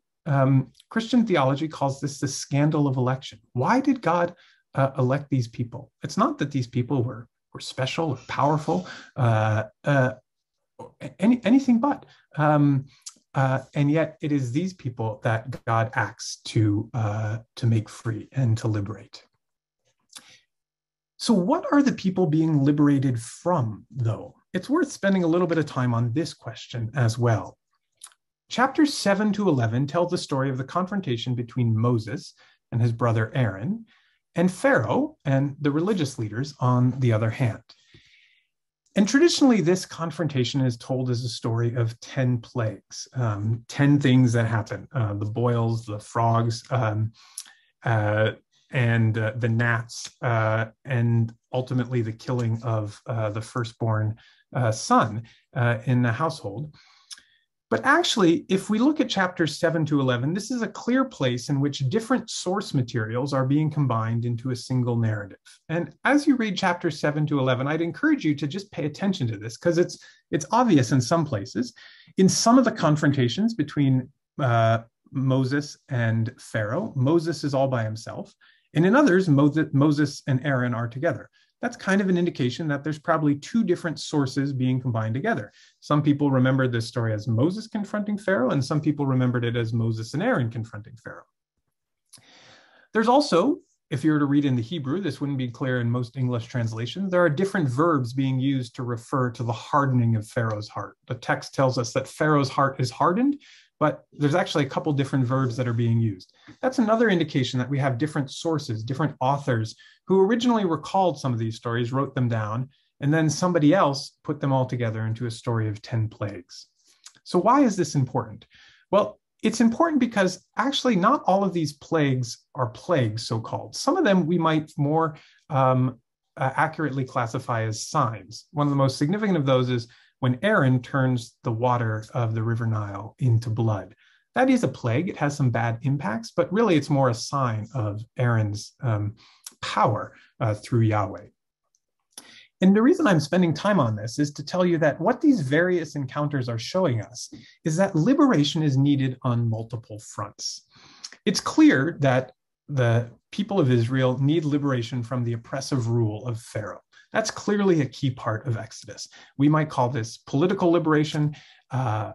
Christian theology calls this the scandal of election. Why did God elect these people? It's not that these people were special or powerful, anything but. And yet it is these people that God acts to make free and to liberate. So what are the people being liberated from, though? It's worth spending a little bit of time on this question as well. Chapters 7 to 11 tell the story of the confrontation between Moses and his brother Aaron, and Pharaoh and the religious leaders on the other hand. And traditionally, this confrontation is told as a story of 10 plagues, 10 things that happen, the boils, the frogs, and the gnats, and ultimately the killing of the firstborn son in the household. But actually, if we look at chapters 7 to 11, this is a clear place in which different source materials are being combined into a single narrative. And as you read chapters 7 to 11, I'd encourage you to just pay attention to this, because it's obvious in some places. In some of the confrontations between Moses and Pharaoh, Moses is all by himself. And in others, Moses and Aaron are together. That's kind of an indication that there's probably two different sources being combined together. Some people remember this story as Moses confronting Pharaoh, and some people remembered it as Moses and Aaron confronting Pharaoh. There's also, if you were to read in the Hebrew, this wouldn't be clear in most English translations, there are different verbs being used to refer to the hardening of Pharaoh's heart. The text tells us that Pharaoh's heart is hardened, but there's actually a couple different verbs that are being used. That's another indication that we have different sources, different authors who originally recalled some of these stories, wrote them down, and then somebody else put them all together into a story of 10 plagues. So why is this important? Well, it's important because actually not all of these plagues are plagues, so-called. Some of them we might more accurately classify as signs. One of the most significant of those is when Aaron turns the water of the River Nile into blood. That is a plague. It has some bad impacts, but really it's more a sign of Aaron's power through Yahweh. And the reason I'm spending time on this is to tell you that what these various encounters are showing us is that liberation is needed on multiple fronts. It's clear that the people of Israel need liberation from the oppressive rule of Pharaoh. That's clearly a key part of Exodus. We might call this political liberation,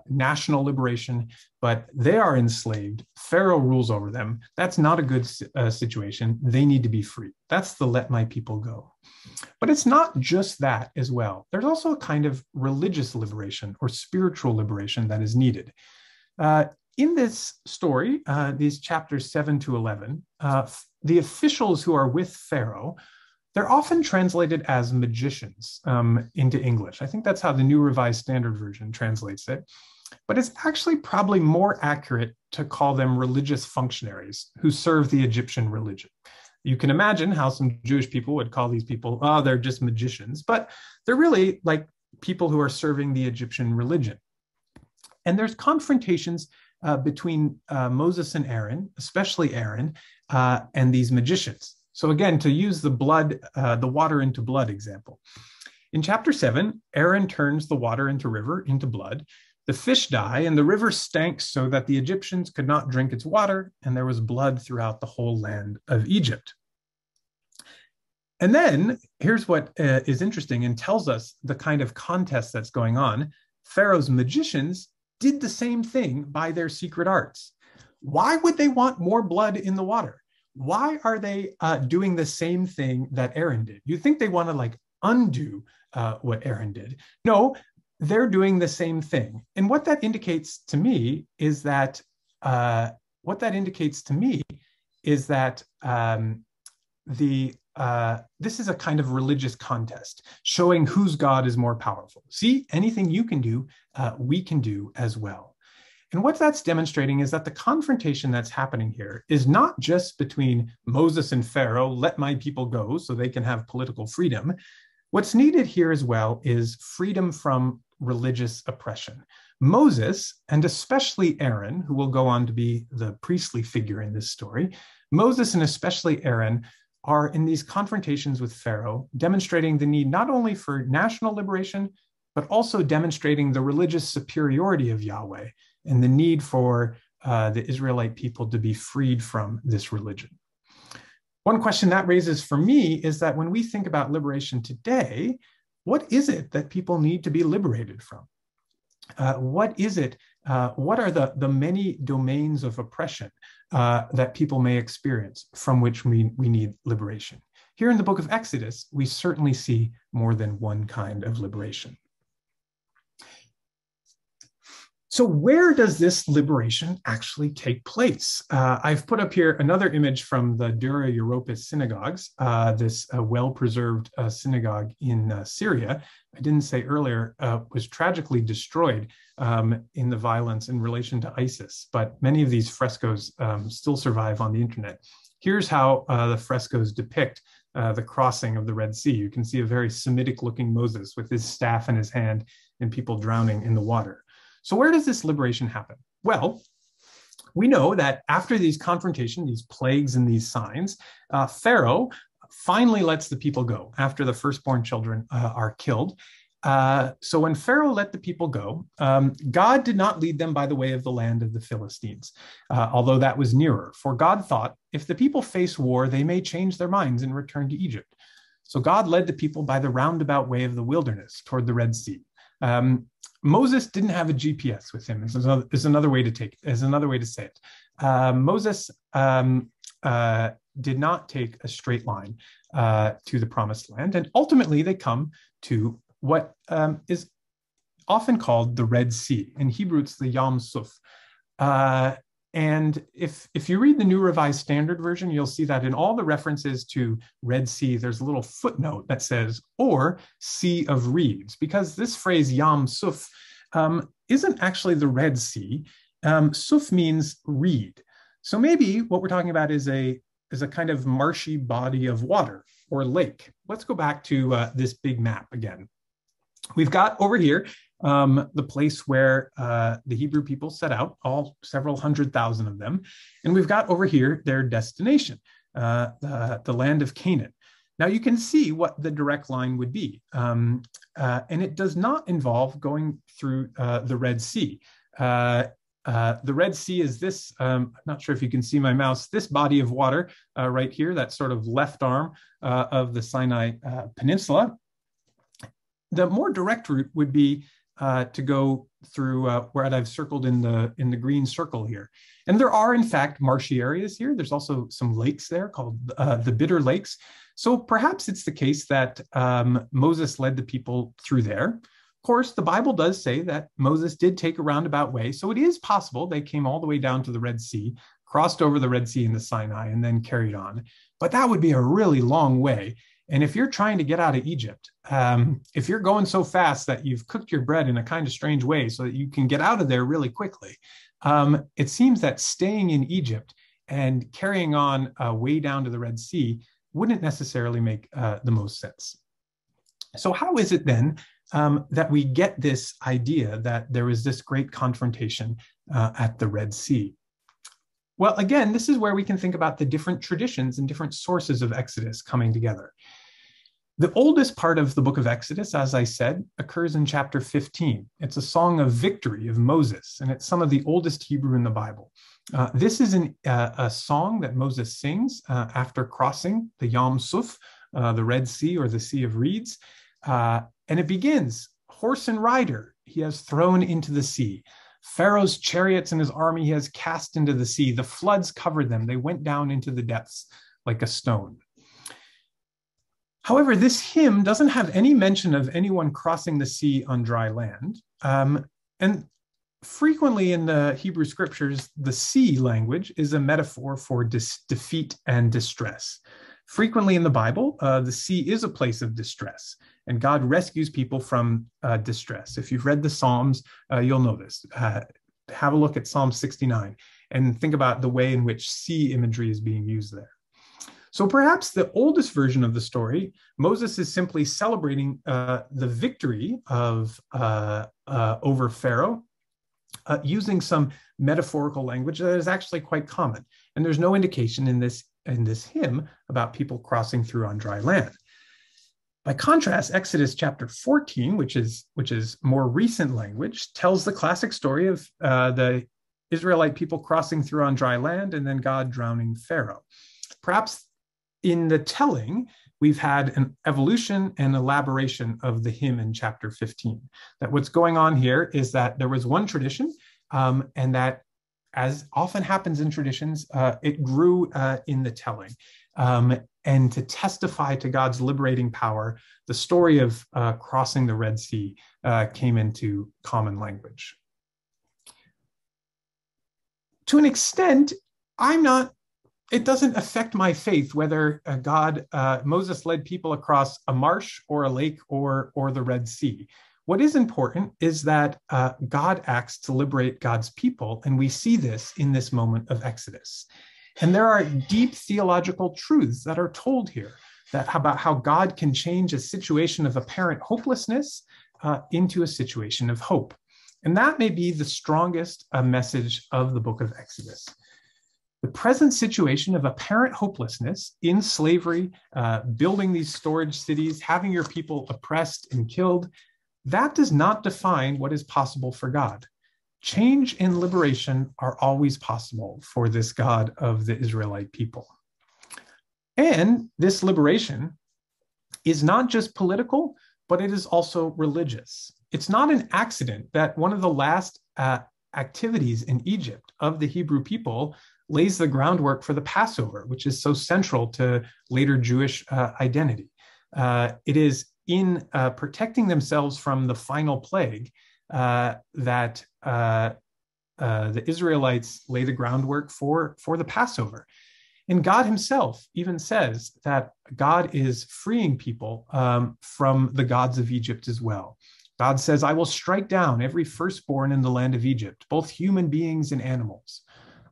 national liberation, but they are enslaved. Pharaoh rules over them. That's not a good situation. They need to be free. That's the let my people go. But it's not just that as well. There's also a kind of religious liberation or spiritual liberation that is needed. In this story, these chapters 7 to 11, the officials who are with Pharaoh, they're often translated as magicians into English. I think that's how the New Revised Standard Version translates it. But it's actually probably more accurate to call them religious functionaries who serve the Egyptian religion. You can imagine how some Jewish people would call these people, oh, they're just magicians, but they're really like people who are serving the Egyptian religion. And there's confrontations between Moses and Aaron, especially Aaron, and these magicians. So again, to use the water into blood example. In chapter 7, Aaron turns the water into blood. The fish die, and the river stank so that the Egyptians could not drink its water, and there was blood throughout the whole land of Egypt. And then, here's what is interesting and tells us the kind of contest that's going on. Pharaoh's magicians did the same thing by their secret arts. Why would they want more blood in the water? Why are they doing the same thing that Aaron did? You think they want to like undo what Aaron did. No, they're doing the same thing. And what that indicates to me is that this is a kind of religious contest, showing whose God is more powerful. See, anything you can do, we can do as well. And what that's demonstrating is that the confrontation that's happening here is not just between Moses and Pharaoh, let my people go so they can have political freedom. What's needed here as well is freedom from religious oppression. Moses, and especially Aaron, who will go on to be the priestly figure in this story, Moses and especially Aaron are in these confrontations with Pharaoh, demonstrating the need not only for national liberation, but also demonstrating the religious superiority of Yahweh and the need for the Israelite people to be freed from this religion. One question that raises for me is that when we think about liberation today, what is it that people need to be liberated from? What is it? What are the many domains of oppression that people may experience from which we need liberation? Here in the book of Exodus, we certainly see more than one kind of liberation. So where does this liberation actually take place? I've put up here another image from the Dura Europos synagogues, this well-preserved synagogue in Syria. I didn't say earlier, was tragically destroyed in the violence in relation to ISIS, but many of these frescoes still survive on the internet. Here's how the frescoes depict the crossing of the Red Sea. You can see a very Semitic-looking Moses with his staff in his hand and people drowning in the water. So where does this liberation happen? Well, we know that after these confrontations, these plagues and these signs, Pharaoh finally lets the people go after the firstborn children are killed. So when Pharaoh let the people go, God did not lead them by the way of the land of the Philistines, although that was nearer. For God thought, if the people face war, they may change their minds and return to Egypt. So God led the people by the roundabout way of the wilderness toward the Red Sea. Moses didn't have a GPS with him. Is another way to say it. Moses did not take a straight line to the promised land, and ultimately they come to what is often called the Red Sea. In Hebrew, it's the Yam Suf. And if you read the New Revised Standard Version, you'll see that in all the references to Red Sea, there's a little footnote that says, or Sea of Reeds, because this phrase Yam Suf isn't actually the Red Sea. Suf means reed. So maybe what we're talking about is a kind of marshy body of water or lake. Let's go back to this big map again. We've got over here the place where the Hebrew people set out, all several 100,000 of them. And we've got over here their destination, the land of Canaan. Now you can see what the direct line would be. And it does not involve going through the Red Sea. The Red Sea is this, I'm not sure if you can see my mouse, this body of water right here, that sort of left arm of the Sinai Peninsula. The more direct route would be to go through where I've circled in the green circle here. And there are, in fact, marshy areas here. There's also some lakes there called the Bitter Lakes. So perhaps it's the case that Moses led the people through there. Of course, the Bible does say that Moses did take a roundabout way. So it is possible they came all the way down to the Red Sea, crossed over the Red Sea into Sinai, and then carried on. But that would be a really long way. And if you're trying to get out of Egypt, if you're going so fast that you've cooked your bread in a kind of strange way so that you can get out of there really quickly, it seems that staying in Egypt and carrying on way down to the Red Sea wouldn't necessarily make the most sense. So how is it then that we get this idea that there is this great confrontation at the Red Sea? Well, again, this is where we can think about the different traditions and different sources of Exodus coming together. The oldest part of the book of Exodus, as I said, occurs in chapter 15. It's a song of victory of Moses, and it's some of the oldest Hebrew in the Bible. This is a song that Moses sings after crossing the Yam Suf, the Red Sea or the Sea of Reeds. And it begins, horse and rider he has thrown into the sea. Pharaoh's chariots and his army he has cast into the sea. The floods covered them. They went down into the depths like a stone. However, this hymn doesn't have any mention of anyone crossing the sea on dry land. And frequently in the Hebrew scriptures, the sea language is a metaphor for defeat and distress. Frequently in the Bible, the sea is a place of distress, and God rescues people from distress. If you've read the Psalms, you'll know this. have a look at Psalm 69 and think about the way in which sea imagery is being used there. So perhaps the oldest version of the story, Moses is simply celebrating the victory of over Pharaoh using some metaphorical language that is actually quite common. And there's no indication in this hymn about people crossing through on dry land. By contrast, Exodus chapter 14, which is more recent language, tells the classic story of the Israelite people crossing through on dry land and then God drowning Pharaoh. Perhaps in the telling, we've had an evolution and elaboration of the hymn in chapter 15. That what's going on here is that there was one tradition, and that, as often happens in traditions, it grew in the telling. And to testify to God's liberating power, the story of crossing the Red Sea came into common language. To an extent, it doesn't affect my faith whether Moses led people across a marsh or a lake or the Red Sea. What is important is that God acts to liberate God's people, and we see this in this moment of Exodus. And there are deep theological truths that are told here about how God can change a situation of apparent hopelessness into a situation of hope. And that may be the strongest message of the book of Exodus. The present situation of apparent hopelessness in slavery, building these storage cities, having your people oppressed and killed, that does not define what is possible for God. Change and liberation are always possible for this God of the Israelite people. And this liberation is not just political, but it is also religious. It's not an accident that one of the last activities in Egypt of the Hebrew people lays the groundwork for the Passover, which is so central to later Jewish identity. It is in protecting themselves from the final plague that the Israelites lay the groundwork for the Passover. And God himself even says that God is freeing people from the gods of Egypt as well. God says, I will strike down every firstborn in the land of Egypt, both human beings and animals.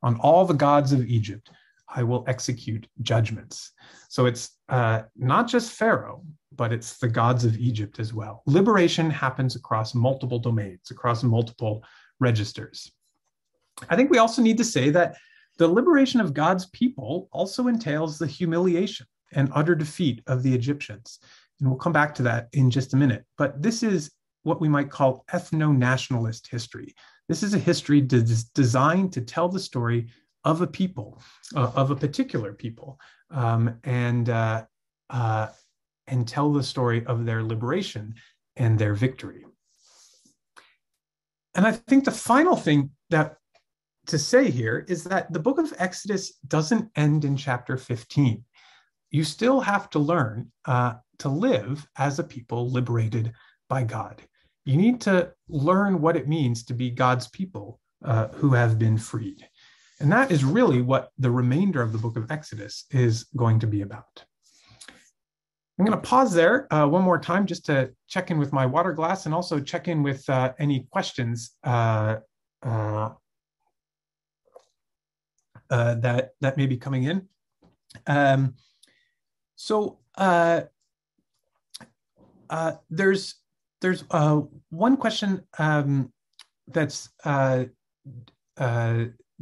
On all the gods of Egypt, I will execute judgments. So it's not just Pharaoh, but it's the gods of Egypt as well. Liberation happens across multiple domains, across multiple registers. I think we also need to say that the liberation of God's people also entails the humiliation and utter defeat of the Egyptians. And we'll come back to that in just a minute. But this is what we might call ethno-nationalist history. This is a history designed to tell the story of a people, of a particular people, and tell the story of their liberation and their victory. And I think the final thing to say here is that the book of Exodus doesn't end in chapter 15. You still have to learn to live as a people liberated by God. You need to learn what it means to be God's people who have been freed. And that is really what the remainder of the book of Exodus is going to be about. I'm going to pause there one more time just to check in with my water glass and also check in with any questions that may be coming in. There's one question that's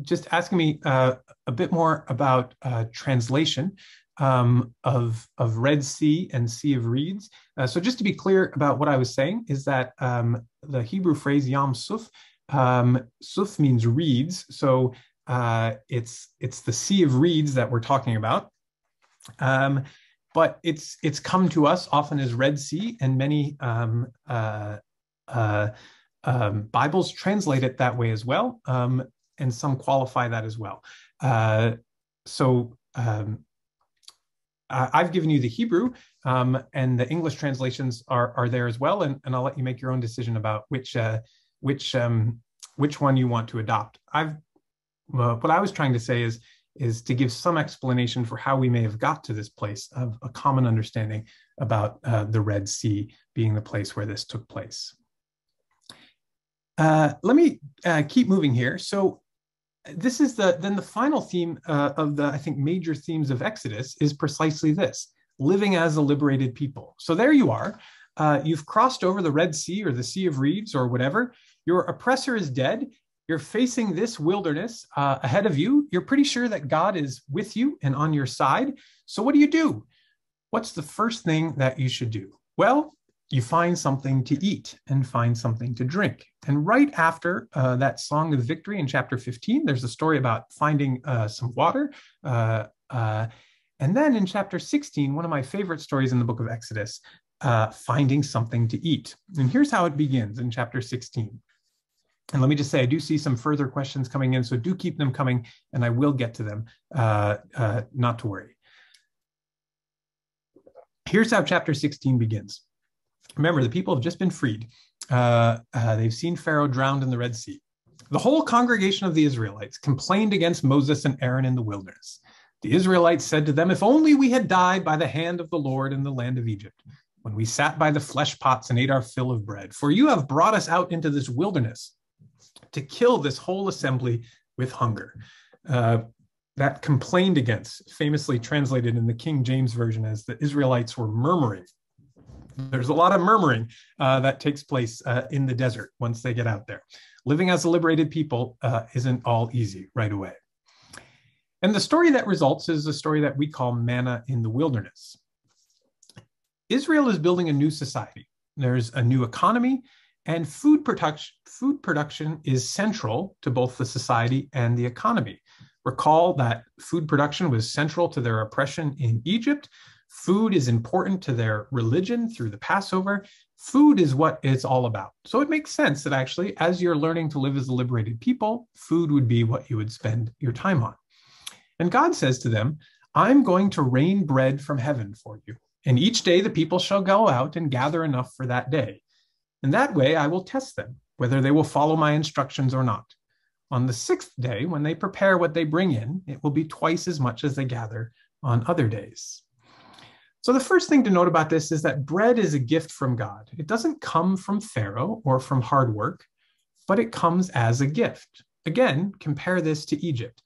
just asking me a bit more about translation of Red Sea and Sea of Reeds. So just to be clear about what I was saying is that the Hebrew phrase Yam Suf, Suf means reeds. So it's the Sea of Reeds that we're talking about. But it's come to us often as Red Sea, and many Bibles translate it that way as well, and some qualify that as well. I've given you the Hebrew, and the English translations are there as well, and I'll let you make your own decision about which one you want to adopt. What I was trying to say is to give some explanation for how we may have got to this place of a common understanding about the Red Sea being the place where this took place. Let me keep moving here. So this is the final theme of the, I think, major themes of Exodus is precisely this: living as a liberated people. So there you are. You've crossed over the Red Sea or the Sea of Reeds or whatever. Your oppressor is dead. You're facing this wilderness ahead of you. You're pretty sure that God is with you and on your side. So what do? What's the first thing that you should do? Well, you find something to eat and find something to drink. And right after that song of victory in chapter 15, there's a story about finding some water. And then in chapter 16, one of my favorite stories in the book of Exodus, finding something to eat. And here's how it begins in chapter 16. And let me just say, I do see some further questions coming in, so do keep them coming, and I will get to them, not to worry. Here's how chapter 16 begins. Remember, the people have just been freed. They've seen Pharaoh drowned in the Red Sea. The whole congregation of the Israelites complained against Moses and Aaron in the wilderness. The Israelites said to them, "If only we had died by the hand of the Lord in the land of Egypt, when we sat by the flesh pots and ate our fill of bread. For you have brought us out into this wilderness to kill this whole assembly with hunger." That complained against, famously translated in the King James Version as the Israelites were murmuring. There's a lot of murmuring that takes place in the desert once they get out there. Living as a liberated people isn't all easy right away. And the story that results is the story that we call manna in the wilderness. Israel is building a new society. There's a new economy, and food production is central to both the society and the economy. Recall that food production was central to their oppression in Egypt. Food is important to their religion through the Passover. Food is what it's all about. So it makes sense that actually, as you're learning to live as a liberated people, food would be what you would spend your time on. And God says to them, "I'm going to rain bread from heaven for you. And each day the people shall go out and gather enough for that day. And that way I will test them, whether they will follow my instructions or not. On the sixth day, when they prepare what they bring in, it will be twice as much as they gather on other days." So the first thing to note about this is that bread is a gift from God. It doesn't come from Pharaoh or from hard work, but it comes as a gift. Again, compare this to Egypt.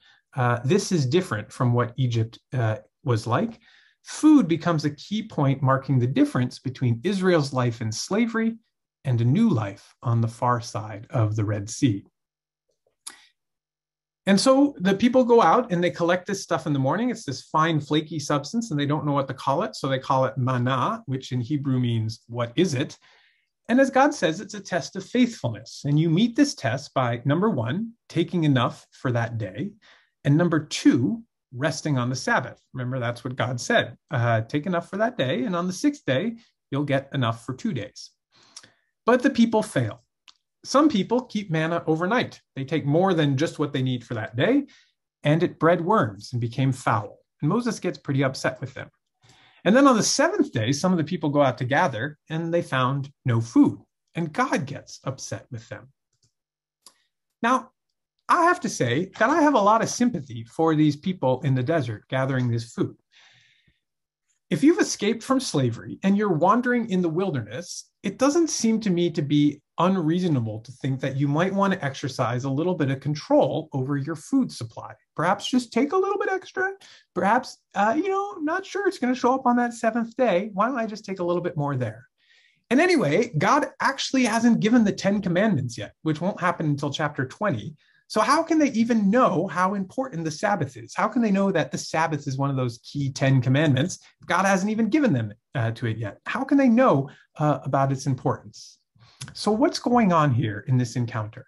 This is different from what Egypt was like. Food becomes a key point marking the difference between Israel's life in slavery and a new life on the far side of the Red Sea. And so the people go out and they collect this stuff in the morning. It's this fine, flaky substance, and they don't know what to call it. So they call it manna, which in Hebrew means, what is it? And as God says, it's a test of faithfulness. And you meet this test by, number one, taking enough for that day. And number two, resting on the Sabbath. Remember, that's what God said. Take enough for that day. And on the sixth day, you'll get enough for 2 days. But the people fail. Some people keep manna overnight. They take more than just what they need for that day, and it bred worms and became foul. And Moses gets pretty upset with them. And then on the seventh day, some of the people go out to gather, and they found no food. And God gets upset with them. Now, I have to say that I have a lot of sympathy for these people in the desert gathering this food. If you've escaped from slavery and you're wandering in the wilderness, it doesn't seem to me to be unreasonable to think that you might want to exercise a little bit of control over your food supply. Perhaps just take a little bit extra. Perhaps, not sure it's going to show up on that seventh day. Why don't I just take a little bit more there? And anyway, God actually hasn't given the 10 commandments yet, which won't happen until chapter 20. So how can they even know how important the Sabbath is? How can they know that the Sabbath is one of those key 10 commandments? God hasn't even given them to it yet. How can they know about its importance? So what's going on here in this encounter?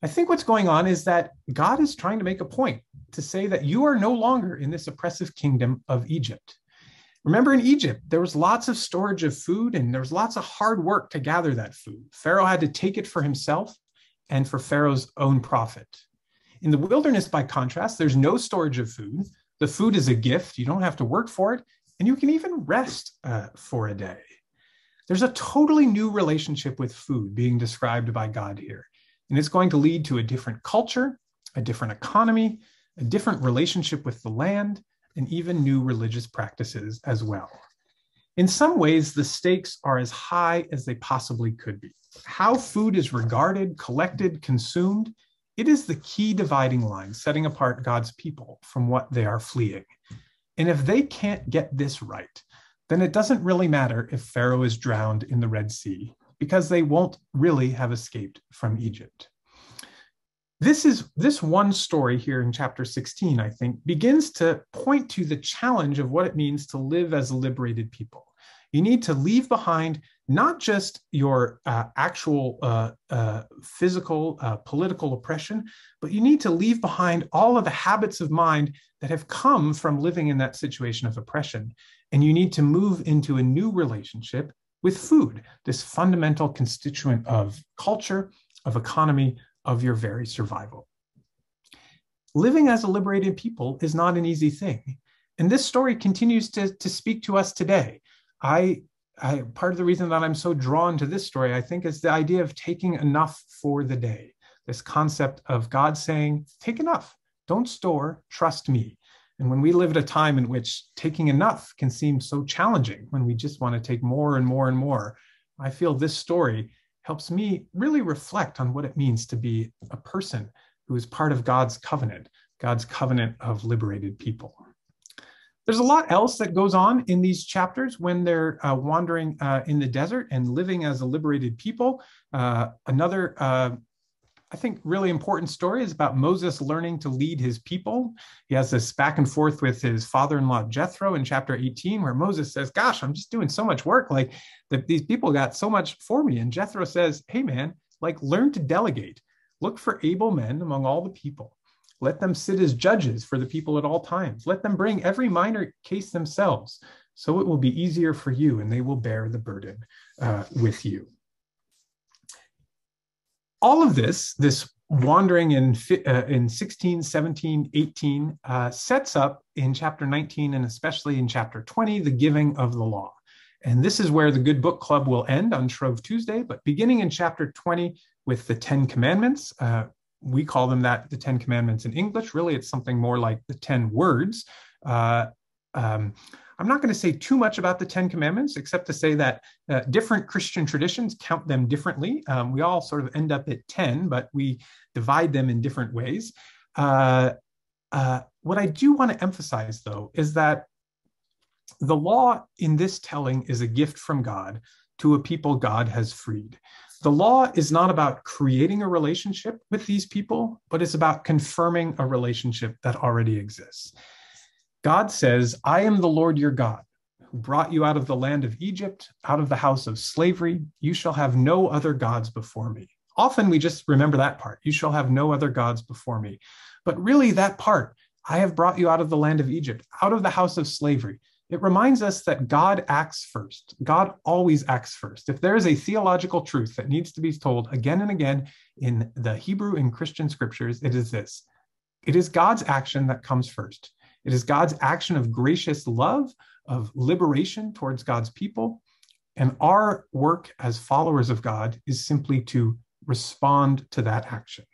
I think what's going on is that God is trying to make a point to say that you are no longer in this oppressive kingdom of Egypt. Remember, in Egypt, there was lots of storage of food and there was lots of hard work to gather that food. Pharaoh had to take it for himself and for Pharaoh's own profit. In the wilderness, by contrast, there's no storage of food. The food is a gift. You don't have to work for it, and you can even rest for a day. There's a totally new relationship with food being described by God here, and it's going to lead to a different culture, a different economy, a different relationship with the land, and even new religious practices as well. In some ways, the stakes are as high as they possibly could be. How food is regarded, collected, consumed, it is the key dividing line setting apart God's people from what they are fleeing. And if they can't get this right, then it doesn't really matter if Pharaoh is drowned in the Red Sea, because they won't really have escaped from Egypt. This one story here in chapter 16, I think, begins to point to the challenge of what it means to live as a liberated people. You need to leave behind not just your actual physical, political oppression, but you need to leave behind all of the habits of mind that have come from living in that situation of oppression. And you need to move into a new relationship with food, this fundamental constituent of culture, of economy, of your very survival. Living as a liberated people is not an easy thing. And this story continues to speak to us today. Part of the reason that I'm so drawn to this story, I think, is the idea of taking enough for the day. This concept of God saying, take enough, don't store, trust me. And when we live at a time in which taking enough can seem so challenging, when we just want to take more and more and more, I feel this story helps me really reflect on what it means to be a person who is part of God's covenant of liberated people. There's a lot else that goes on in these chapters when they're wandering in the desert and living as a liberated people. Another, I think, really important story is about Moses learning to lead his people. He has this back and forth with his father-in-law Jethro in chapter 18, where Moses says, gosh, I'm just doing so much work. Like these people got so much for me. And Jethro says, hey man, like learn to delegate. Look for able men among all the people. Let them sit as judges for the people at all times. Let them bring every minor case themselves. So it will be easier for you and they will bear the burden with you. All of this wandering in 16, 17, 18 sets up in chapter 19 and especially in chapter 20, the giving of the law. And this is where the Good Book Club will end on Shrove Tuesday, but beginning in chapter 20 with the 10 Commandments, we call them that, the 10 Commandments in English. Really, it's something more like the 10 words. I'm not going to say too much about the 10 Commandments, except to say that different Christian traditions count them differently. We all sort of end up at 10, but we divide them in different ways. What I do want to emphasize, though, is that the law in this telling is a gift from God to a people God has freed. The law is not about creating a relationship with these people, but it's about confirming a relationship that already exists. God says, I am the Lord your God, who brought you out of the land of Egypt, out of the house of slavery. You shall have no other gods before me. Often we just remember that part. You shall have no other gods before me. But really that part, I have brought you out of the land of Egypt, out of the house of slavery. It reminds us that God acts first. God always acts first. If there is a theological truth that needs to be told again and again in the Hebrew and Christian scriptures, it is this. It is God's action that comes first. It is God's action of gracious love, of liberation towards God's people. And our work as followers of God is simply to respond to that action.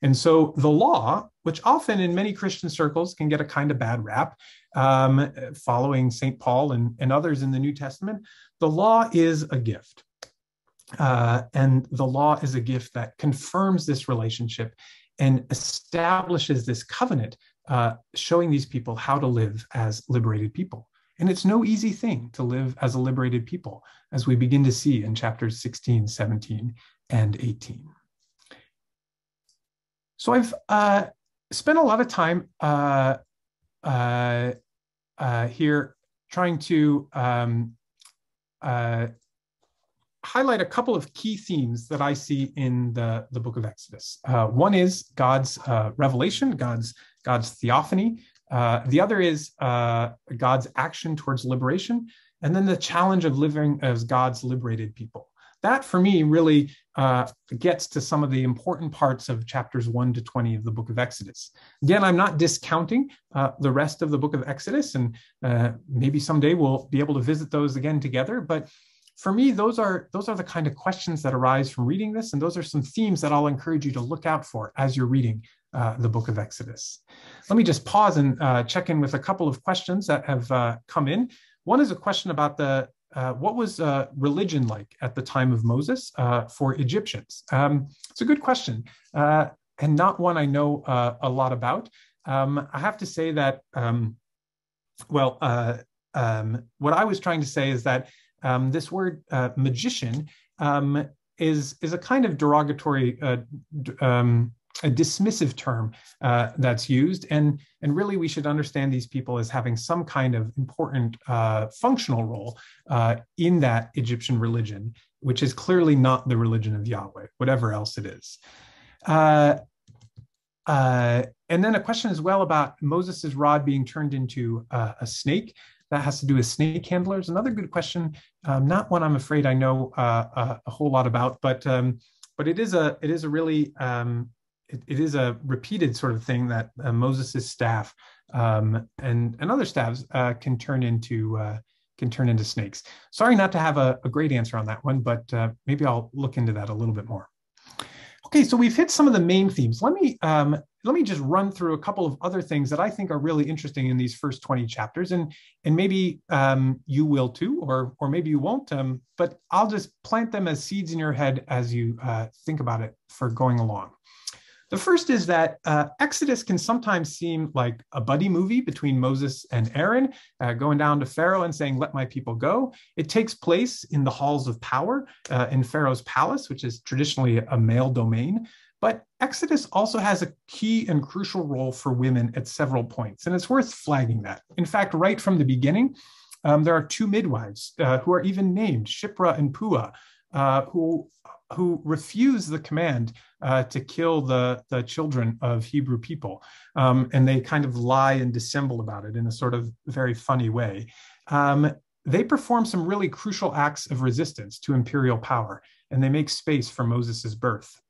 And so the law, which often in many Christian circles can get a kind of bad rap, following St. Paul and others in the New Testament, the law is a gift. And the law is a gift that confirms this relationship and establishes this covenant, showing these people how to live as liberated people. And it's no easy thing to live as a liberated people, as we begin to see in chapters 16, 17, and 18. So I've spent a lot of time here trying to highlight a couple of key themes that I see in the book of Exodus. One is God's revelation, God's theophany. The other is God's action towards liberation. And then the challenge of living as God's liberated people. That, for me, really gets to some of the important parts of chapters 1 to 20 of the book of Exodus. Again, I'm not discounting the rest of the book of Exodus, and maybe someday we'll be able to visit those again together. But for me, those are the kind of questions that arise from reading this, and those are some themes that I'll encourage you to look out for as you're reading the book of Exodus. Let me just pause and check in with a couple of questions that have come in. One is a question about the what was religion like at the time of Moses for Egyptians? It's a good question, and not one I know a lot about. I have to say that, what I was trying to say is that this word magician is a kind of derogatory, a dismissive term that's used, and really we should understand these people as having some kind of important functional role in that Egyptian religion, which is clearly not the religion of Yahweh, whatever else it is. And then a question as well about Moses's rod being turned into a snake. That has to do with snake handlers. Another good question, not one I'm afraid I know a whole lot about, but it is a really it is a repeated sort of thing that Moses's staff and other staffs can turn into snakes. Sorry not to have a great answer on that one, but maybe I'll look into that a little bit more. Okay, so we've hit some of the main themes. Let me just run through a couple of other things that I think are really interesting in these first 20 chapters, and maybe you will too, or maybe you won't, but I'll just plant them as seeds in your head as you think about it for going along. The first is that Exodus can sometimes seem like a buddy movie between Moses and Aaron, going down to Pharaoh and saying, "Let my people go." It takes place in the halls of power in Pharaoh's palace, which is traditionally a male domain. But Exodus also has a key and crucial role for women at several points, and it's worth flagging that. In fact, right from the beginning, there are two midwives who are even named, Shiphrah and Puah, who refuse the command to kill the children of Hebrew people. And they kind of lie and dissemble about it in a sort of very funny way. They perform some really crucial acts of resistance to imperial power, and they make space for Moses's birth.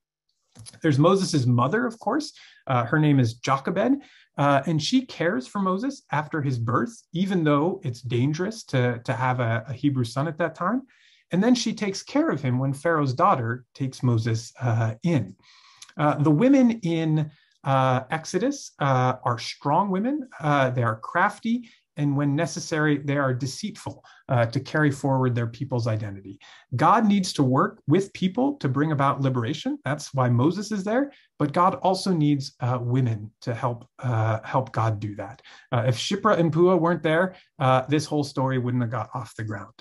There's Moses's mother, of course. Her name is Jochebed, and she cares for Moses after his birth, even though it's dangerous to have a Hebrew son at that time. And then she takes care of him when Pharaoh's daughter takes Moses in. The women in Exodus are strong women. They are crafty, and when necessary, they are deceitful to carry forward their people's identity. God needs to work with people to bring about liberation. That's why Moses is there. But God also needs women to help God do that. If Shiphrah and Puah weren't there, this whole story wouldn't have got off the ground.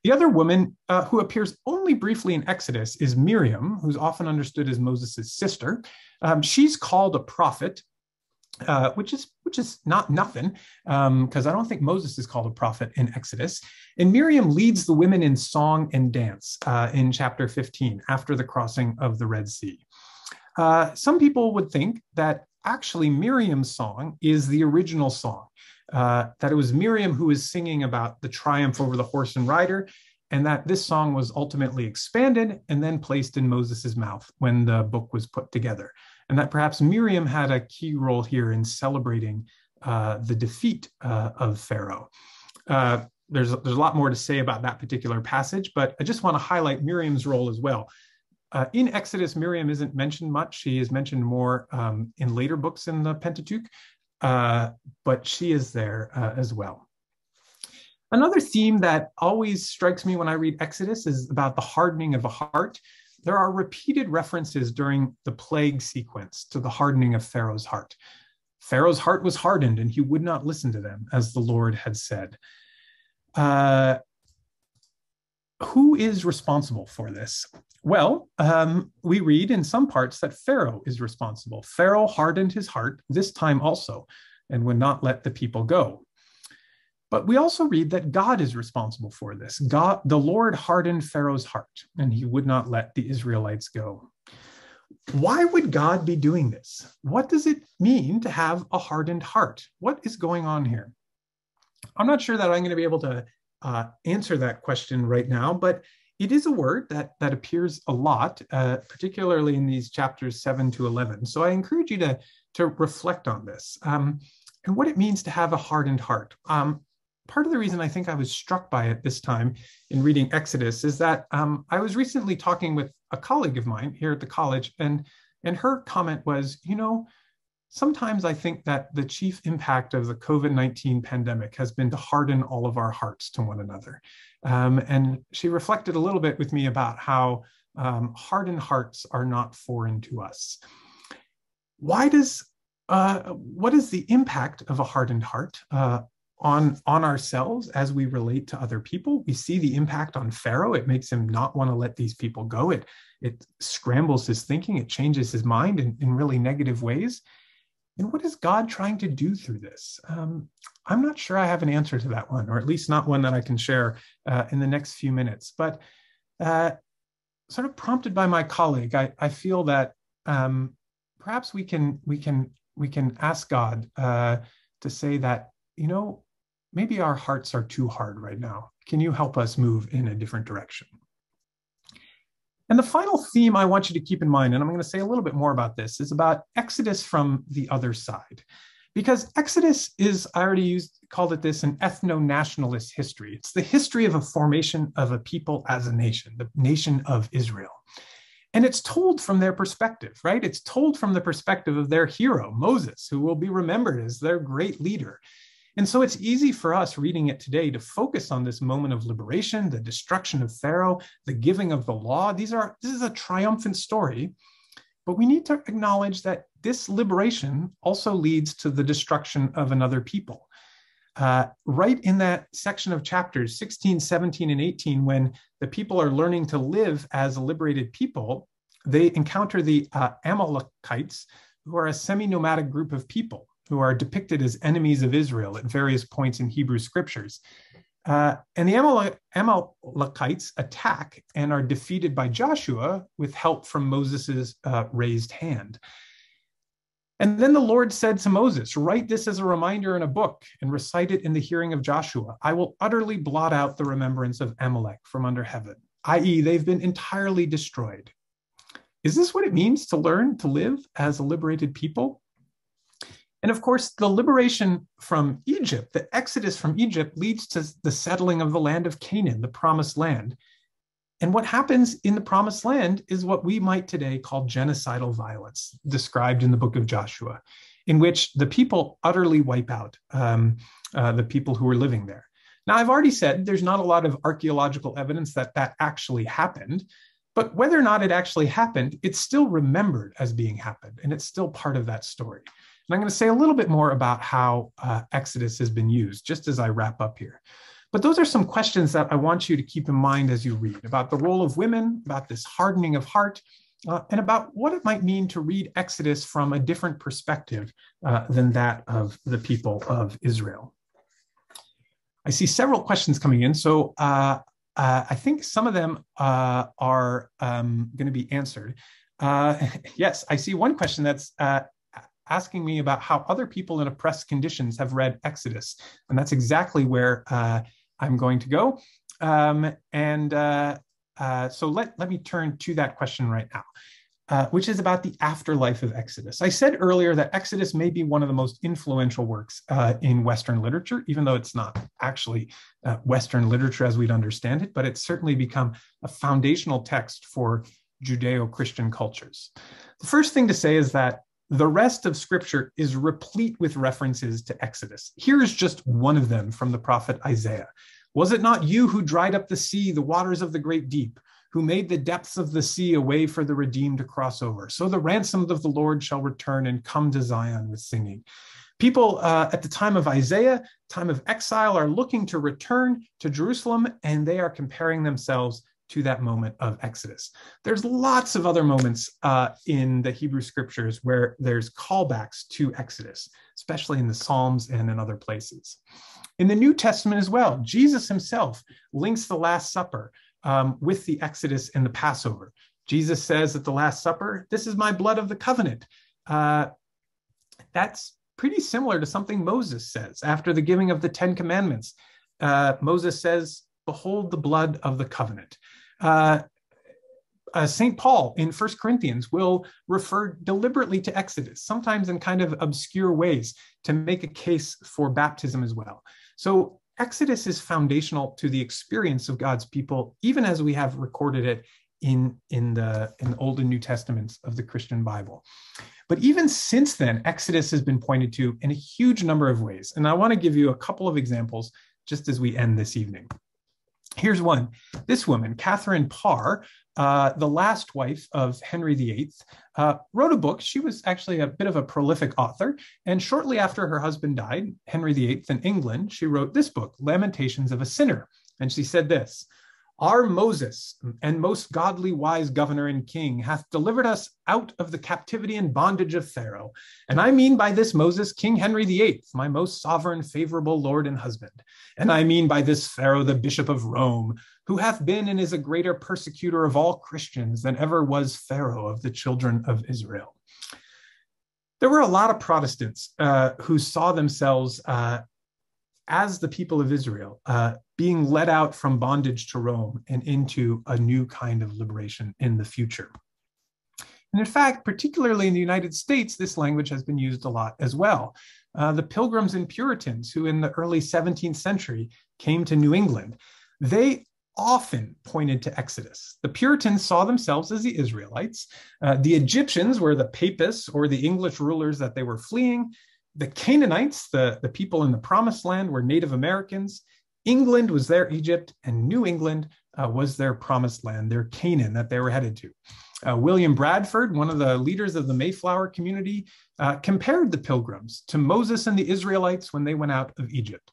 The other woman who appears only briefly in Exodus is Miriam, who's often understood as Moses' sister. She's called a prophet, which is not nothing, because I don't think Moses is called a prophet in Exodus. And Miriam leads the women in song and dance in chapter 15, after the crossing of the Red Sea. Some people would think that actually Miriam's song is the original song. That it was Miriam who was singing about the triumph over the horse and rider, and that this song was ultimately expanded and then placed in Moses's mouth when the book was put together. And that perhaps Miriam had a key role here in celebrating the defeat of Pharaoh. There's a lot more to say about that particular passage, but I just want to highlight Miriam's role as well. In Exodus, Miriam isn't mentioned much. She is mentioned more in later books in the Pentateuch. But she is there as well. Another theme that always strikes me when I read Exodus is about the hardening of a heart. There are repeated references during the plague sequence to the hardening of Pharaoh's heart. Pharaoh's heart was hardened and he would not listen to them, as the Lord had said. Who is responsible for this? Well, we read in some parts that Pharaoh is responsible. Pharaoh hardened his heart this time also and would not let the people go. But we also read that God is responsible for this. God, the Lord hardened Pharaoh's heart and he would not let the Israelites go. Why would God be doing this? What does it mean to have a hardened heart? What is going on here? I'm not sure that I'm going to be able to answer that question right now, but it is a word that appears a lot, particularly in these chapters 7 to 11. So I encourage you to reflect on this and what it means to have a hardened heart. Part of the reason I think I was struck by it this time in reading Exodus is that I was recently talking with a colleague of mine here at the college, and her comment was, sometimes I think that the chief impact of the COVID-19 pandemic has been to harden all of our hearts to one another. And she reflected a little bit with me about how hardened hearts are not foreign to us. What is the impact of a hardened heart on ourselves as we relate to other people? We see the impact on Pharaoh. It makes him not want to let these people go. It scrambles his thinking. It changes his mind in really negative ways. And what is God trying to do through this? I'm not sure I have an answer to that one, or at least not one that I can share in the next few minutes. But sort of prompted by my colleague, I feel that perhaps we can ask God to say that, maybe our hearts are too hard right now. Can you help us move in a different direction? And the final theme I want you to keep in mind, and I'm going to say a little bit more about this, is about Exodus from the other side. Because Exodus is, I already called it this, an ethno-nationalist history. It's the history of a formation of a people as a nation, the nation of Israel. And it's told from their perspective, right? It's told from the perspective of their hero, Moses, who will be remembered as their great leader. And so it's easy for us reading it today to focus on this moment of liberation, the destruction of Pharaoh, the giving of the law. This is a triumphant story, but we need to acknowledge that this liberation also leads to the destruction of another people. Right in that section of chapters 16, 17, and 18, when the people are learning to live as a liberated people, they encounter the Amalekites, who are a semi-nomadic group of people who are depicted as enemies of Israel at various points in Hebrew scriptures. And the Amalekites attack and are defeated by Joshua with help from Moses' raised hand. And then the Lord said to Moses, write this as a reminder in a book and recite it in the hearing of Joshua. I will utterly blot out the remembrance of Amalek from under heaven, i.e., they've been entirely destroyed. Is this what it means to learn to live as a liberated people? And of course, the liberation from Egypt, the exodus from Egypt, leads to the settling of the land of Canaan, the promised land. And what happens in the promised land is what we might today call genocidal violence, described in the book of Joshua, in which the people utterly wipe out the people who were living there. Now, I've already said there's not a lot of archaeological evidence that actually happened, but whether or not it actually happened, it's still remembered as being happened, and it's still part of that story. And I'm going to say a little bit more about how Exodus has been used, just as I wrap up here. But those are some questions that I want you to keep in mind as you read, about the role of women, about this hardening of heart, and about what it might mean to read Exodus from a different perspective than that of the people of Israel. I see several questions coming in, so I think some of them are going to be answered. Yes, I see one question that's asking me about how other people in oppressed conditions have read Exodus. And that's exactly where I'm going to go. So let me turn to that question right now, which is about the afterlife of Exodus. I said earlier that Exodus may be one of the most influential works in Western literature, even though it's not actually Western literature as we'd understand it, but it's certainly become a foundational text for Judeo-Christian cultures. The first thing to say is that the rest of Scripture is replete with references to Exodus. Here is just one of them from the prophet Isaiah. Was it not you who dried up the sea, the waters of the great deep, who made the depths of the sea a way for the redeemed to cross over? So the ransomed of the Lord shall return and come to Zion with singing. People at the time of Isaiah, time of exile, are looking to return to Jerusalem, and they are comparing themselves to that moment of Exodus. There's lots of other moments in the Hebrew scriptures where there's callbacks to Exodus, especially in the Psalms and in other places. In the New Testament as well, Jesus himself links the Last Supper with the Exodus and the Passover. Jesus says at the Last Supper, "This is my blood of the covenant." That's pretty similar to something Moses says after the giving of the Ten Commandments. Moses says, "Behold the blood of the covenant." St. Paul in 1 Corinthians will refer deliberately to Exodus, sometimes in kind of obscure ways, to make a case for baptism as well. So Exodus is foundational to the experience of God's people, even as we have recorded it in the Old and New Testaments of the Christian Bible. But even since then, Exodus has been pointed to in a huge number of ways. And I want to give you a couple of examples just as we end this evening. Here's one. This woman, Catherine Parr, the last wife of Henry VIII, wrote a book. She was actually a bit of a prolific author. And shortly after her husband died, Henry VIII, in England, she wrote this book, Lamentations of a Sinner. And she said this: "Our Moses, and most godly wise governor and king, hath delivered us out of the captivity and bondage of Pharaoh. And I mean by this Moses, King Henry VIII, my most sovereign, favorable lord and husband. And I mean by this Pharaoh, the bishop of Rome, who hath been and is a greater persecutor of all Christians than ever was Pharaoh of the children of Israel." There were a lot of Protestants who saw themselves as the people of Israel, being led out from bondage to Rome and into a new kind of liberation in the future. And in fact, particularly in the United States, this language has been used a lot as well. The Pilgrims and Puritans, who in the early 17th century came to New England, they often pointed to Exodus. The Puritans saw themselves as the Israelites. The Egyptians were the papists or the English rulers that they were fleeing. The Canaanites, the people in the Promised Land, were Native Americans. England was their Egypt, and New England was their Promised Land, their Canaan that they were headed to. William Bradford, one of the leaders of the Mayflower community, compared the Pilgrims to Moses and the Israelites when they went out of Egypt.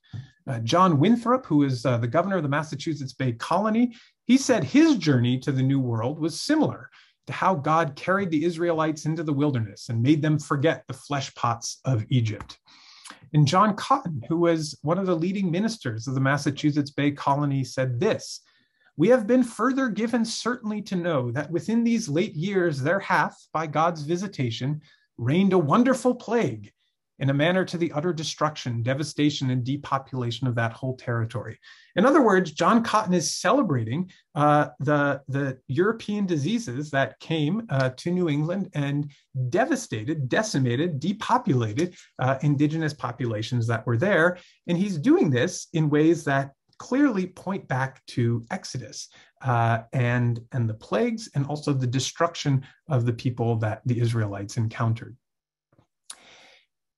John Winthrop, who is the governor of the Massachusetts Bay Colony, he said his journey to the New World was similar to how God carried the Israelites into the wilderness and made them forget the flesh pots of Egypt. And John Cotton, who was one of the leading ministers of the Massachusetts Bay Colony, said this: "We have been further given certainly to know that within these late years there hath, by God's visitation, reigned a wonderful plague, in a manner to the utter destruction, devastation, and depopulation of that whole territory." In other words, John Cotton is celebrating the European diseases that came to New England and devastated, decimated, depopulated indigenous populations that were there. And he's doing this in ways that clearly point back to Exodus and the plagues, and also the destruction of the people that the Israelites encountered.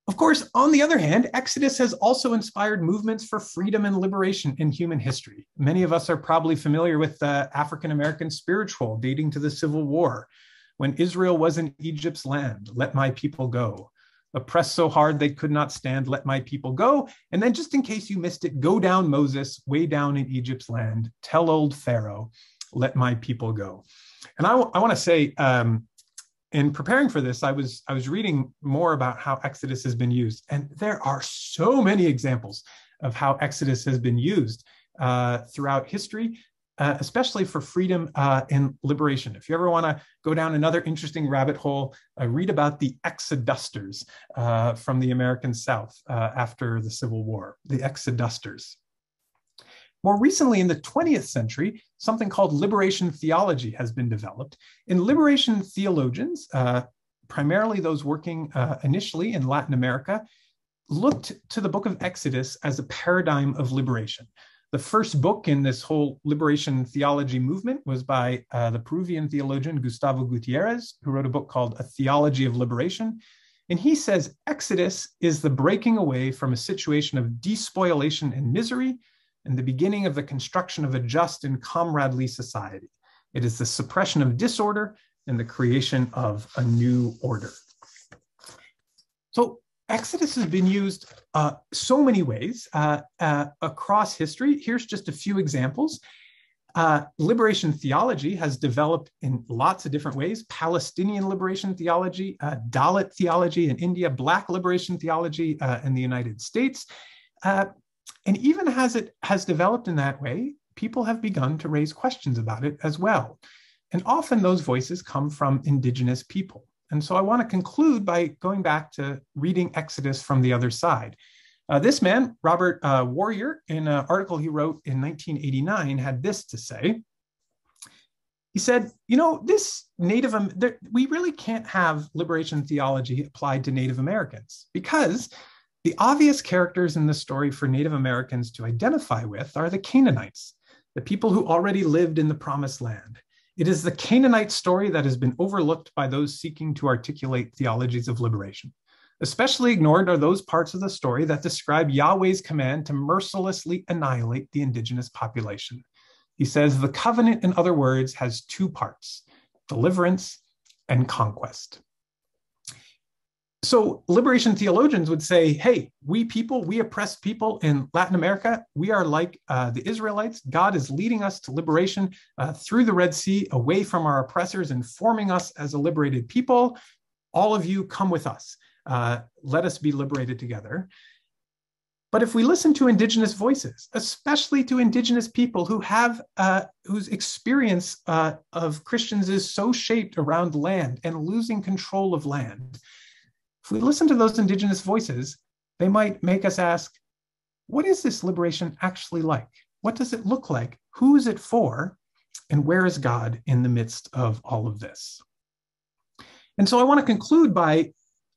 Of course, on the other hand, Exodus has also inspired movements for freedom and liberation in human history. Many of us are probably familiar with the African-American spiritual dating to the Civil War. "When Israel was in Egypt's land, let my people go. Oppressed so hard they could not stand, let my people go." And then, just in case you missed it, "Go down, Moses, way down in Egypt's land. Tell old Pharaoh, let my people go." And I want to say, in preparing for this, I was reading more about how Exodus has been used, and there are so many examples of how Exodus has been used throughout history, especially for freedom and liberation. If you ever want to go down another interesting rabbit hole, read about the Exodusters from the American South after the Civil War, the Exodusters. More recently, in the 20th century, something called liberation theology has been developed. And liberation theologians, primarily those working initially in Latin America, looked to the book of Exodus as a paradigm of liberation. The first book in this whole liberation theology movement was by the Peruvian theologian Gustavo Gutierrez, who wrote a book called A Theology of Liberation. And he says Exodus is the breaking away from a situation of despoilation and misery, and the beginning of the construction of a just and comradely society. It is the suppression of disorder and the creation of a new order. So Exodus has been used so many ways across history. Here's just a few examples. Liberation theology has developed in lots of different ways. Palestinian liberation theology, Dalit theology in India, Black liberation theology in the United States. And even as it has developed in that way, people have begun to raise questions about it as well. And often those voices come from indigenous people. And so I want to conclude by going back to reading Exodus from the other side. This man, Robert Warrior, in an article he wrote in 1989, had this to say. He said, you know, we really can't have liberation theology applied to Native Americans, because the obvious characters in the story for Native Americans to identify with are the Canaanites, the people who already lived in the Promised Land. It is the Canaanite story that has been overlooked by those seeking to articulate theologies of liberation. Especially ignored are those parts of the story that describe Yahweh's command to mercilessly annihilate the indigenous population. He says the covenant, in other words, has two parts: deliverance and conquest. So liberation theologians would say, hey, we oppressed people in Latin America, we are like the Israelites. God is leading us to liberation through the Red Sea, away from our oppressors and forming us as a liberated people. All of you come with us. Let us be liberated together. But if we listen to indigenous voices, especially to indigenous people who have whose experience of Christians is so shaped around land and losing control of land, if we listen to those indigenous voices, they might make us ask, what is this liberation actually like? What does it look like? Who is it for? And where is God in the midst of all of this? And so I want to conclude by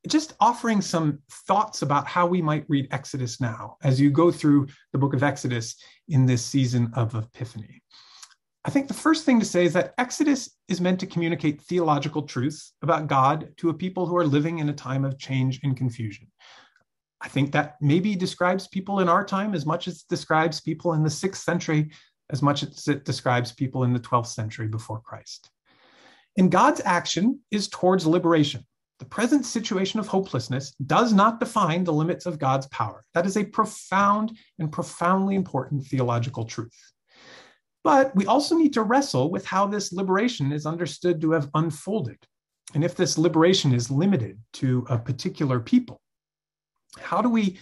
just offering some thoughts about how we might read Exodus now as you go through the book of Exodus in this season of Epiphany. I think the first thing to say is that Exodus is meant to communicate theological truths about God to a people who are living in a time of change and confusion. I think that maybe describes people in our time as much as it describes people in the 6th century, as much as it describes people in the 12th century before Christ. And God's action is towards liberation. The present situation of hopelessness does not define the limits of God's power. That is a profound and profoundly important theological truth. But we also need to wrestle with how this liberation is understood to have unfolded. And if this liberation is limited to a particular people, how do we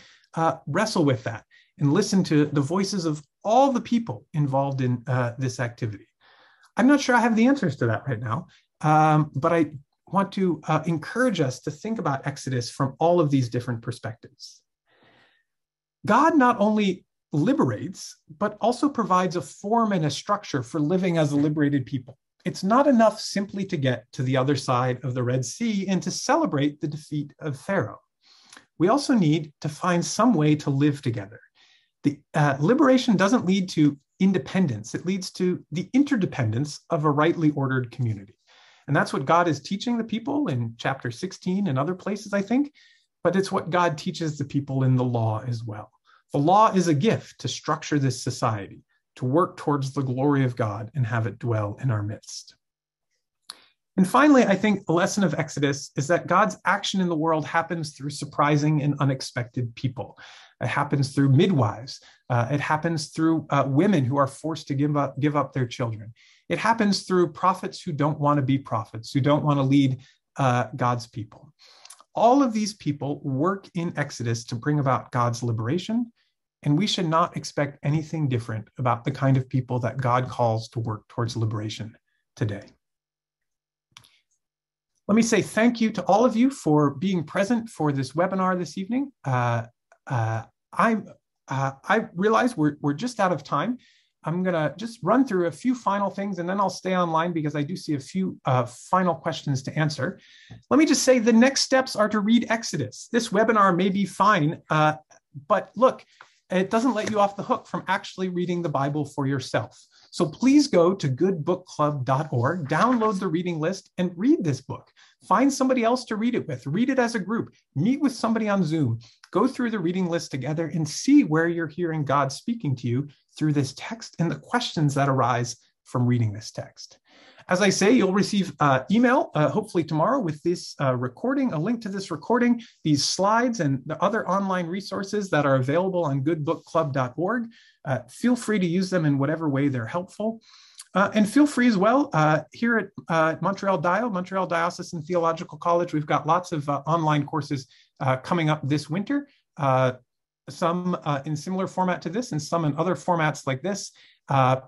wrestle with that and listen to the voices of all the people involved in this activity? I'm not sure I have the answers to that right now, but I want to encourage us to think about Exodus from all of these different perspectives. God not only liberates, but also provides a form and a structure for living as a liberated people. It's not enough simply to get to the other side of the Red Sea and to celebrate the defeat of Pharaoh. We also need to find some way to live together. The liberation doesn't lead to independence. It leads to the interdependence of a rightly ordered community. And that's what God is teaching the people in chapter 16 and other places, I think, but it's what God teaches the people in the law as well. The law is a gift to structure this society, to work towards the glory of God and have it dwell in our midst. And finally, I think the lesson of Exodus is that God's action in the world happens through surprising and unexpected people. It happens through midwives. It happens through women who are forced to give up their children. It happens through prophets who don't want to be prophets, who don't want to lead God's people. All of these people work in Exodus to bring about God's liberation, and we should not expect anything different about the kind of people that God calls to work towards liberation today. Let me say thank you to all of you for being present for this webinar this evening. I realize we're just out of time. I'm going to just run through a few final things, and then I'll stay online because I do see a few final questions to answer. Let me just say the next steps are to read Exodus. This webinar may be fine, but look, it doesn't let you off the hook from actually reading the Bible for yourself. So please go to goodbookclub.org, download the reading list, and read this book. Find somebody else to read it with. Read it as a group. Meet with somebody on Zoom. Go through the reading list together and see where you're hearing God speaking to you through this text and the questions that arise from reading this text. As I say, you'll receive email, hopefully tomorrow, with this recording, a link to this recording, these slides, and the other online resources that are available on goodbookclub.org. Feel free to use them in whatever way they're helpful. And feel free as well, here at Montreal Diocesan Theological College, we've got lots of online courses coming up this winter, some in similar format to this and some in other formats like this.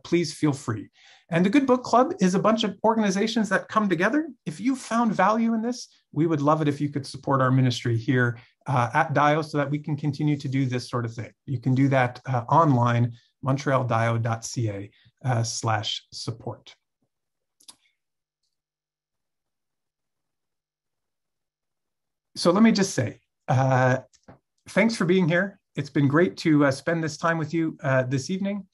Please feel free. And the Good Book Club is a bunch of organizations that come together. If you found value in this, we would love it if you could support our ministry here at Dio so that we can continue to do this sort of thing. You can do that online, montrealdio.ca/support. So let me just say, thanks for being here. It's been great to spend this time with you this evening.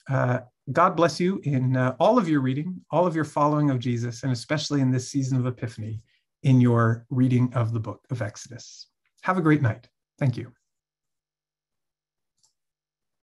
God bless you in all of your reading, all of your following of Jesus, and especially in this season of Epiphany, in your reading of the book of Exodus. Have a great night. Thank you.